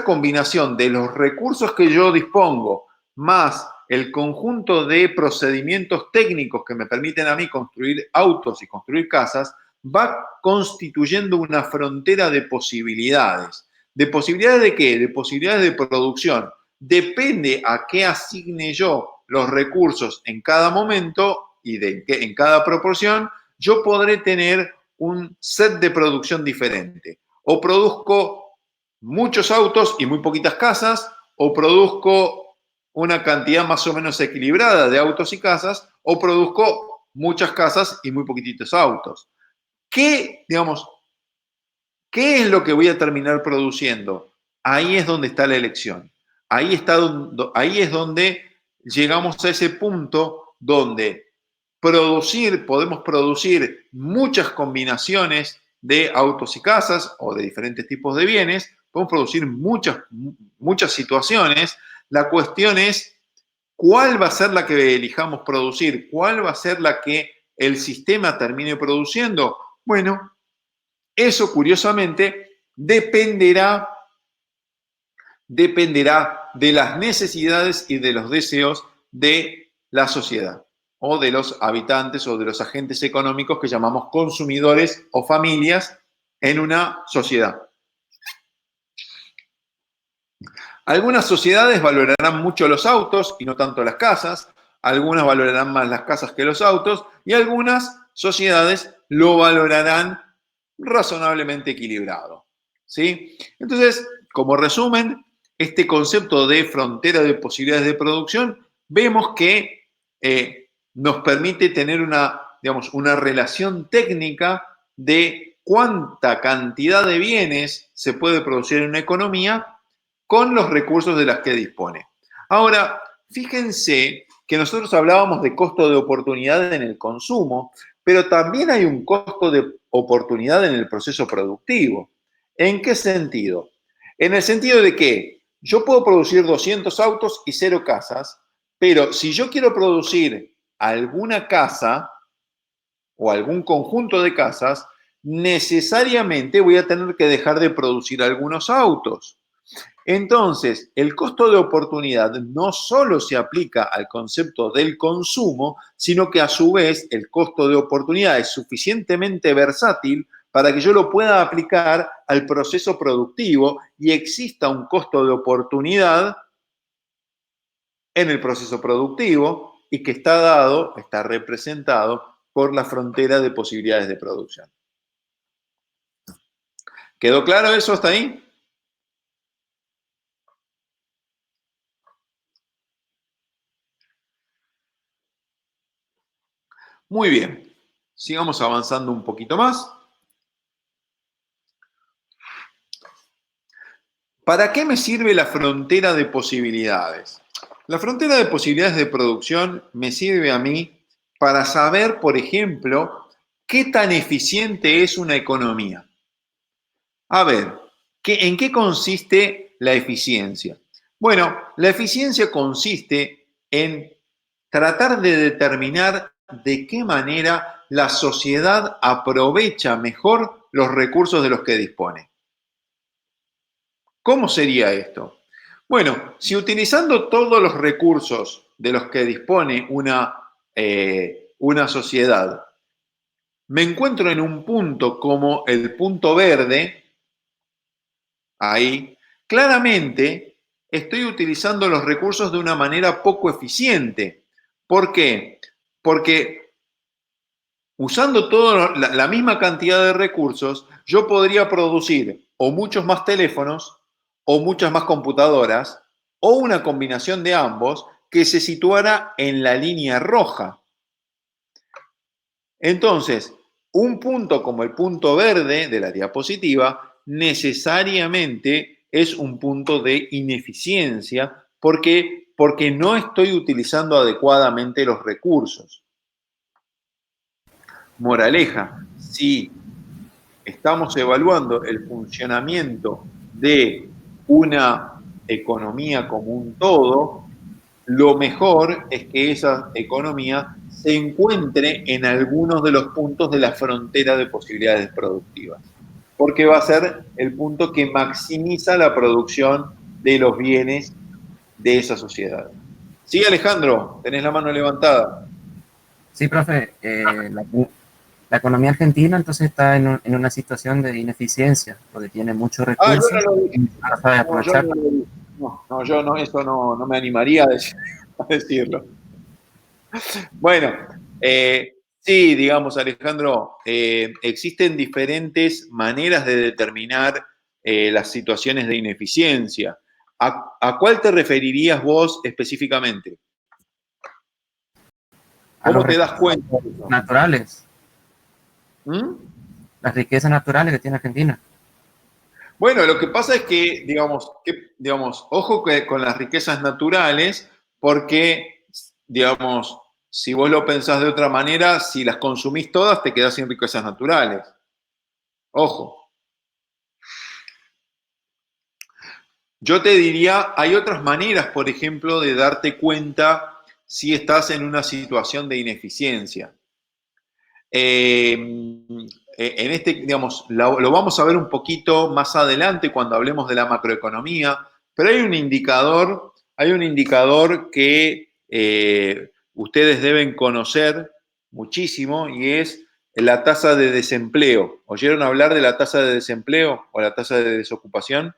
combinación de los recursos que yo dispongo más el conjunto de procedimientos técnicos que me permiten a mí construir autos y construir casas, va constituyendo una frontera de posibilidades. ¿De posibilidades de qué? De posibilidades de producción. Depende a qué asigne yo los recursos en cada momento y en cada proporción, yo podré tener un set de producción diferente. O produzco muchos autos y muy poquitas casas, o produzco una cantidad más o menos equilibrada de autos y casas, o produzco muchas casas y muy poquititos autos. ¿Qué es lo que voy a terminar produciendo? Ahí es donde está la elección. Ahí es donde llegamos a ese punto donde podemos producir muchas combinaciones de autos y casas o de diferentes tipos de bienes, podemos producir muchas situaciones. La cuestión es ¿Cuál va a ser la que elijamos producir? ¿Cuál va a ser la que el sistema termine produciendo? Bueno, eso curiosamente dependerá de las necesidades y de los deseos de la sociedad o de los habitantes o de los agentes económicos que llamamos consumidores o familias en una sociedad. Algunas sociedades valorarán mucho los autos y no tanto las casas, algunas valorarán más las casas que los autos y algunas sociedades lo valorarán razonablemente equilibrado. ¿Sí? Entonces, como resumen, este concepto de frontera de posibilidades de producción, vemos que nos permite tener digamos, una relación técnica de cuánta cantidad de bienes se puede producir en una economía con los recursos de las que dispone. Ahora, fíjense que nosotros hablábamos de costo de oportunidad en el consumo, pero también hay un costo de oportunidad en el proceso productivo. ¿En qué sentido? En el sentido de que yo puedo producir 200 autos y 0 casas, pero si yo quiero producir alguna casa o algún conjunto de casas, necesariamente voy a tener que dejar de producir algunos autos. Entonces, el costo de oportunidad no solo se aplica al concepto del consumo, sino que a su vez el costo de oportunidad es suficientemente versátil para que yo lo pueda aplicar al proceso productivo y exista un costo de oportunidad en el proceso productivo y que está dado, está representado por la frontera de posibilidades de producción. ¿Quedó claro eso hasta ahí? Muy bien, sigamos avanzando un poquito más. ¿Para qué me sirve la frontera de posibilidades? La frontera de posibilidades de producción me sirve a mí para saber, por ejemplo, qué tan eficiente es una economía. A ver, ¿en qué consiste la eficiencia? Bueno, la eficiencia consiste en tratar de determinar de qué manera la sociedad aprovecha mejor los recursos de los que dispone. ¿Cómo sería esto? Bueno, si utilizando todos los recursos de los que dispone una sociedad, me encuentro en un punto como el punto verde, ahí, claramente estoy utilizando los recursos de una manera poco eficiente. ¿Por qué? Porque usando toda la misma cantidad de recursos, yo podría producir o muchos más teléfonos, o muchas más computadoras, o una combinación de ambos que se situara en la línea roja. Entonces, un punto como el punto verde de la diapositiva necesariamente es un punto de ineficiencia porque no estoy utilizando adecuadamente los recursos. Moraleja, si estamos evaluando el funcionamiento de una economía como un todo, lo mejor es que esa economía se encuentre en algunos de los puntos de la frontera de posibilidades productivas, porque va a ser el punto que maximiza la producción de los bienes de esa sociedad. Sí, Alejandro, tenés la mano levantada. Sí, profe, la economía argentina entonces está en una situación de ineficiencia, porque tiene muchos recursos y no sabe aprovechar. Yo no, eso no me animaría a decirlo. Bueno, sí, digamos, Alejandro, existen diferentes maneras de determinar las situaciones de ineficiencia. ¿A cuál te referirías vos específicamente? ¿Cómo te das cuenta? Naturales. ¿Mm? Las riquezas naturales que tiene Argentina. Bueno, lo que pasa es que, ojo con las riquezas naturales, porque, digamos, si vos lo pensás de otra manera, si las consumís todas, te quedás sin riquezas naturales. Ojo. Yo te diría, hay otras maneras, por ejemplo, de darte cuenta si estás en una situación de ineficiencia. En este, digamos, lo vamos a ver un poquito más adelante cuando hablemos de la macroeconomía, pero hay un indicador que ustedes deben conocer muchísimo y es la tasa de desempleo. ¿Oyeron hablar de la tasa de desempleo o la tasa de desocupación?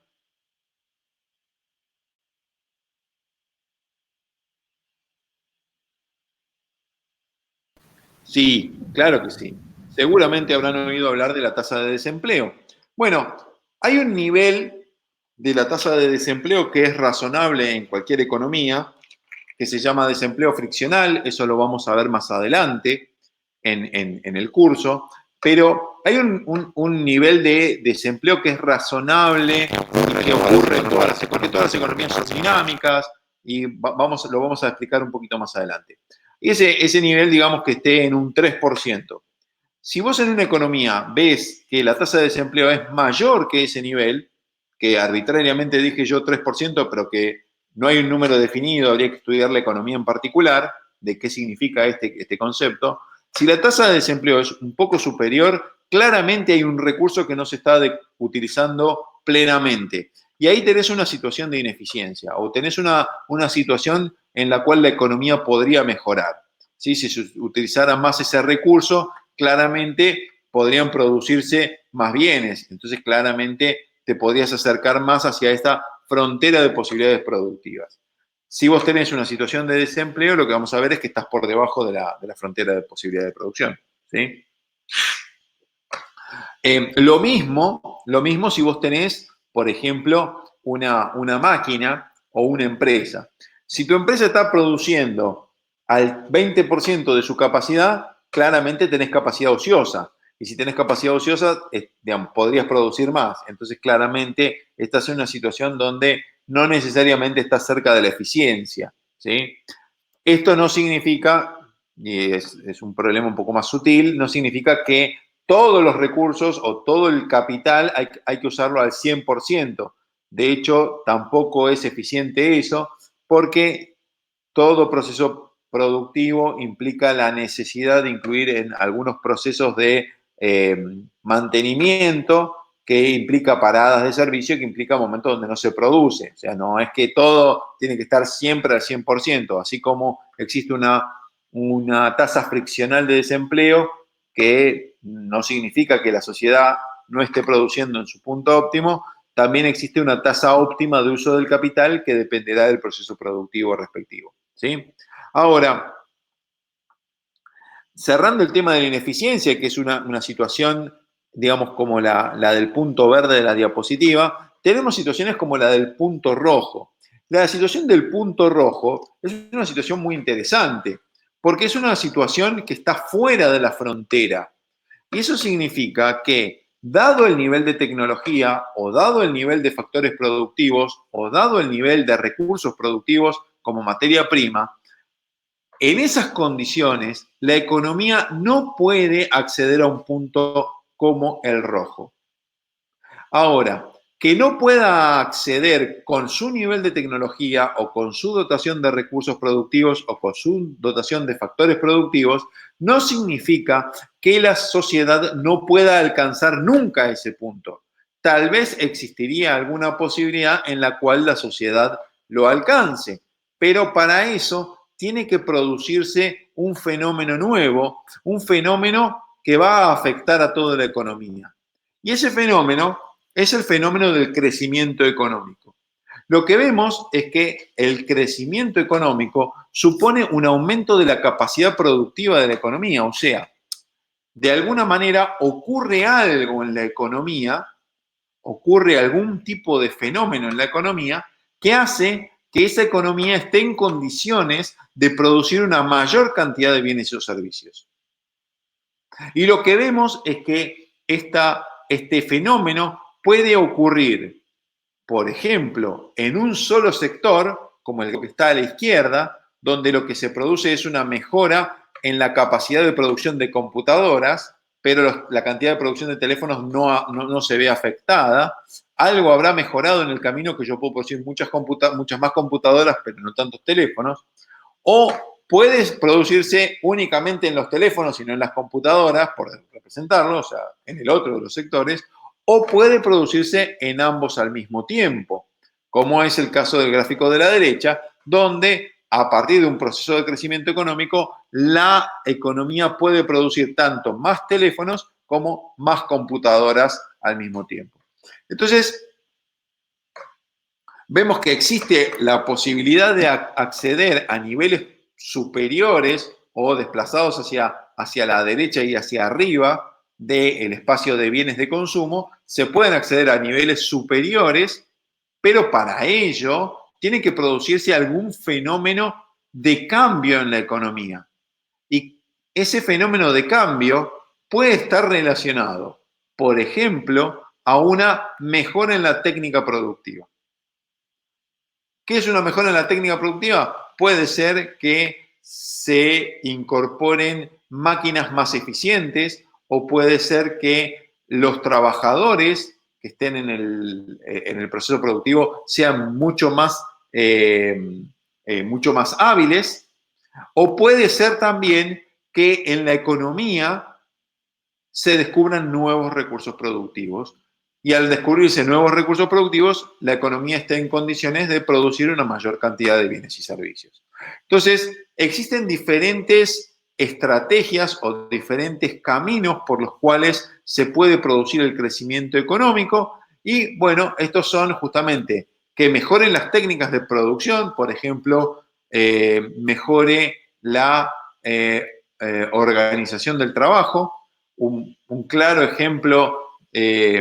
Sí, claro que sí. Seguramente habrán oído hablar de la tasa de desempleo. Bueno, hay un nivel de la tasa de desempleo que es razonable en cualquier economía, que se llama desempleo friccional, eso lo vamos a ver más adelante en el curso, pero hay un nivel de desempleo que es razonable y que ocurre en porque todas las economías son dinámicas y lo vamos a explicar un poquito más adelante. Ese nivel, digamos que esté en un 3%. Si vos en una economía ves que la tasa de desempleo es mayor que ese nivel, que arbitrariamente dije yo 3%, pero que no hay un número definido, habría que estudiar la economía en particular, de qué significa este concepto. Si la tasa de desempleo es un poco superior, claramente hay un recurso que no se está utilizando plenamente. Y ahí tenés una situación de ineficiencia o tenés una situación en la cual la economía podría mejorar. ¿Sí? Si se utilizara más ese recurso, claramente podrían producirse más bienes. Entonces, claramente te podrías acercar más hacia esta frontera de posibilidades productivas. Si vos tenés una situación de desempleo, lo que vamos a ver es que estás por debajo de la frontera de posibilidad de producción. ¿Sí? Lo mismo si vos tenés, por ejemplo, una máquina o una empresa. Si tu empresa está produciendo al 20% de su capacidad, claramente tenés capacidad ociosa. Y si tenés capacidad ociosa, digamos, podrías producir más. Entonces, claramente, estás en una situación donde no necesariamente estás cerca de la eficiencia. ¿Sí? Esto no significa, y es un problema un poco más sutil, no significa que todos los recursos o todo el capital hay que usarlo al 100%. De hecho, tampoco es eficiente eso, porque todo proceso productivo implica la necesidad de incluir en algunos procesos de mantenimiento que implica paradas de servicio, que implica momentos donde no se produce. O sea, no es que todo tiene que estar siempre al 100%, así como existe una tasa friccional de desempleo que no significa que la sociedad no esté produciendo en su punto óptimo, también existe una tasa óptima de uso del capital que dependerá del proceso productivo respectivo. ¿Sí? Ahora, cerrando el tema de la ineficiencia, que es una situación, digamos, como la del punto verde de la diapositiva, tenemos situaciones como la del punto rojo. La situación del punto rojo es una situación muy interesante, porque es una situación que está fuera de la frontera. Y eso significa que, dado el nivel de tecnología, o dado el nivel de factores productivos, o dado el nivel de recursos productivos como materia prima, en esas condiciones, la economía no puede acceder a un punto como el rojo. Ahora, que no pueda acceder con su nivel de tecnología o con su dotación de recursos productivos o con su dotación de factores productivos, no significa que la sociedad no pueda alcanzar nunca ese punto. Tal vez existiría alguna posibilidad en la cual la sociedad lo alcance, pero para eso tiene que producirse un fenómeno nuevo, un fenómeno que va a afectar a toda la economía. Y ese fenómeno es el fenómeno del crecimiento económico. Lo que vemos es que el crecimiento económico supone un aumento de la capacidad productiva de la economía, o sea, de alguna manera ocurre algo en la economía, ocurre algún tipo de fenómeno en la economía que hace que esa economía esté en condiciones de producir una mayor cantidad de bienes o servicios. Y lo que vemos es que este fenómeno puede ocurrir, por ejemplo, en un solo sector, como el que está a la izquierda, donde lo que se produce es una mejora en la capacidad de producción de computadoras, pero la cantidad de producción de teléfonos no se ve afectada. Algo habrá mejorado en el camino, que yo puedo producir muchas más computadoras, pero no tantos teléfonos. O puede producirse únicamente en los teléfonos y no en las computadoras, por representarlo, o sea, en el otro de los sectores, o puede producirse en ambos al mismo tiempo, como es el caso del gráfico de la derecha, donde a partir de un proceso de crecimiento económico, la economía puede producir tanto más teléfonos como más computadoras al mismo tiempo. Entonces, vemos que existe la posibilidad de acceder a niveles superiores o desplazados hacia la derecha y hacia arriba del espacio de bienes de consumo, se pueden acceder a niveles superiores, pero para ello tiene que producirse algún fenómeno de cambio en la economía. Y ese fenómeno de cambio puede estar relacionado, por ejemplo, a una mejora en la técnica productiva. ¿Qué es una mejora en la técnica productiva? Puede ser que se incorporen máquinas más eficientes, o puede ser que los trabajadores que estén en el proceso productivo sean mucho más hábiles, o puede ser también que en la economía se descubran nuevos recursos productivos, y al descubrirse nuevos recursos productivos, la economía está en condiciones de producir una mayor cantidad de bienes y servicios. Entonces, existen diferentes estrategias o diferentes caminos por los cuales se puede producir el crecimiento económico, y bueno, estos son justamente que mejoren las técnicas de producción, por ejemplo, mejore la organización del trabajo. Un claro ejemplo,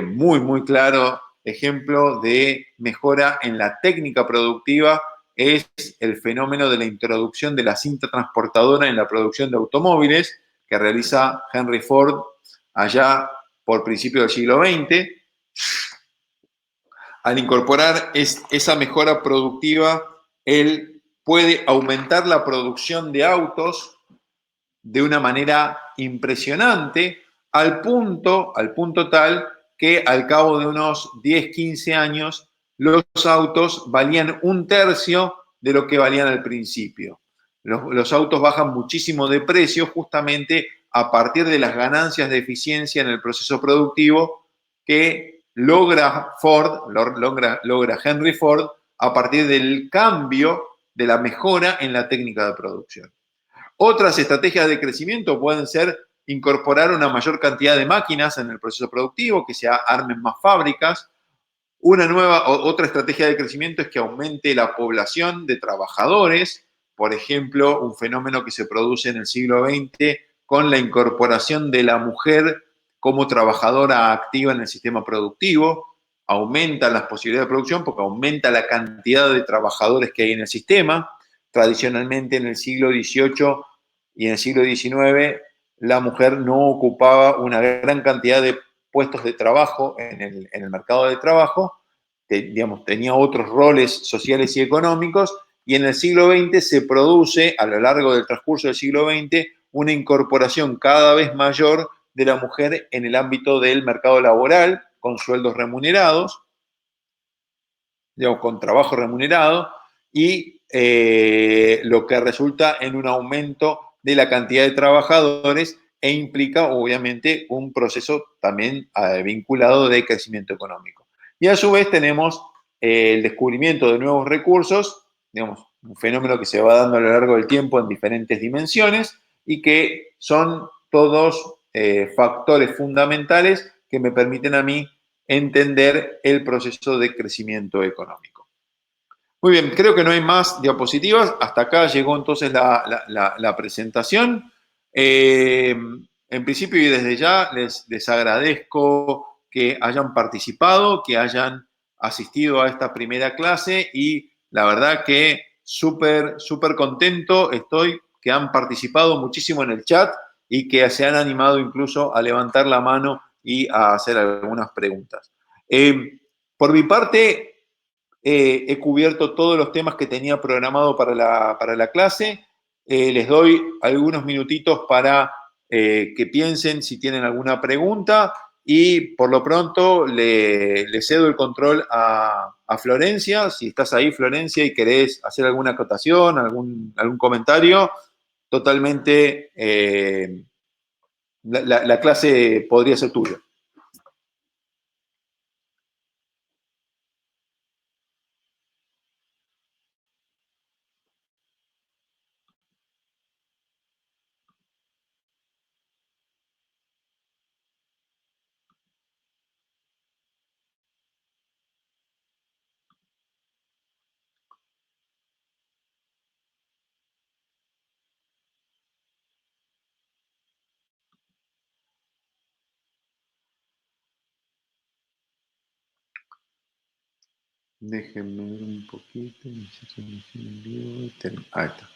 muy claro ejemplo de mejora en la técnica productiva es el fenómeno de la introducción de la cinta transportadora en la producción de automóviles que realiza Henry Ford allá por principios del siglo XX. Al incorporar esa mejora productiva, él puede aumentar la producción de autos de una manera impresionante, al punto tal que al cabo de unos 10, 15 años, los autos valían un tercio de lo que valían al principio. Los autos bajan muchísimo de precio justamente a partir de las ganancias de eficiencia en el proceso productivo que logra Henry Ford a partir del cambio, de la mejora en la técnica de producción. Otras estrategias de crecimiento pueden ser incorporar una mayor cantidad de máquinas en el proceso productivo, que se armen más fábricas. Otra estrategia de crecimiento es que aumente la población de trabajadores, por ejemplo, un fenómeno que se produce en el siglo XX con la incorporación de la mujer como trabajadora activa en el sistema productivo. Aumenta las posibilidades de producción porque aumenta la cantidad de trabajadores que hay en el sistema. Tradicionalmente en el siglo XVIII y en el siglo XIX, la mujer no ocupaba una gran cantidad de puestos de trabajo en el mercado de trabajo, tenía otros roles sociales y económicos, y en el siglo XX se produce, a lo largo del transcurso del siglo XX, una incorporación cada vez mayor de la mujer en el ámbito del mercado laboral, con sueldos remunerados, con trabajo remunerado, y lo que resulta en un aumento de la cantidad de trabajadores e implica, obviamente, un proceso también vinculado de crecimiento económico. Y a su vez tenemos el descubrimiento de nuevos recursos, un fenómeno que se va dando a lo largo del tiempo en diferentes dimensiones y que son todos factores fundamentales que me permiten a mí entender el proceso de crecimiento económico. Muy bien, creo que no hay más diapositivas. Hasta acá llegó entonces la presentación. En principio y desde ya les agradezco que hayan participado, que hayan asistido a esta primera clase, y la verdad que súper contento estoy que han participado muchísimo en el chat y que se han animado incluso a levantar la mano y a hacer algunas preguntas. Por mi parte, he cubierto todos los temas que tenía programado para la clase. Les doy algunos minutitos para que piensen si tienen alguna pregunta y por lo pronto le cedo el control a Florencia. Si estás ahí, Florencia, y querés hacer alguna acotación, algún comentario, totalmente la clase podría ser tuya. Déjenme ver un poquito. Ahí está.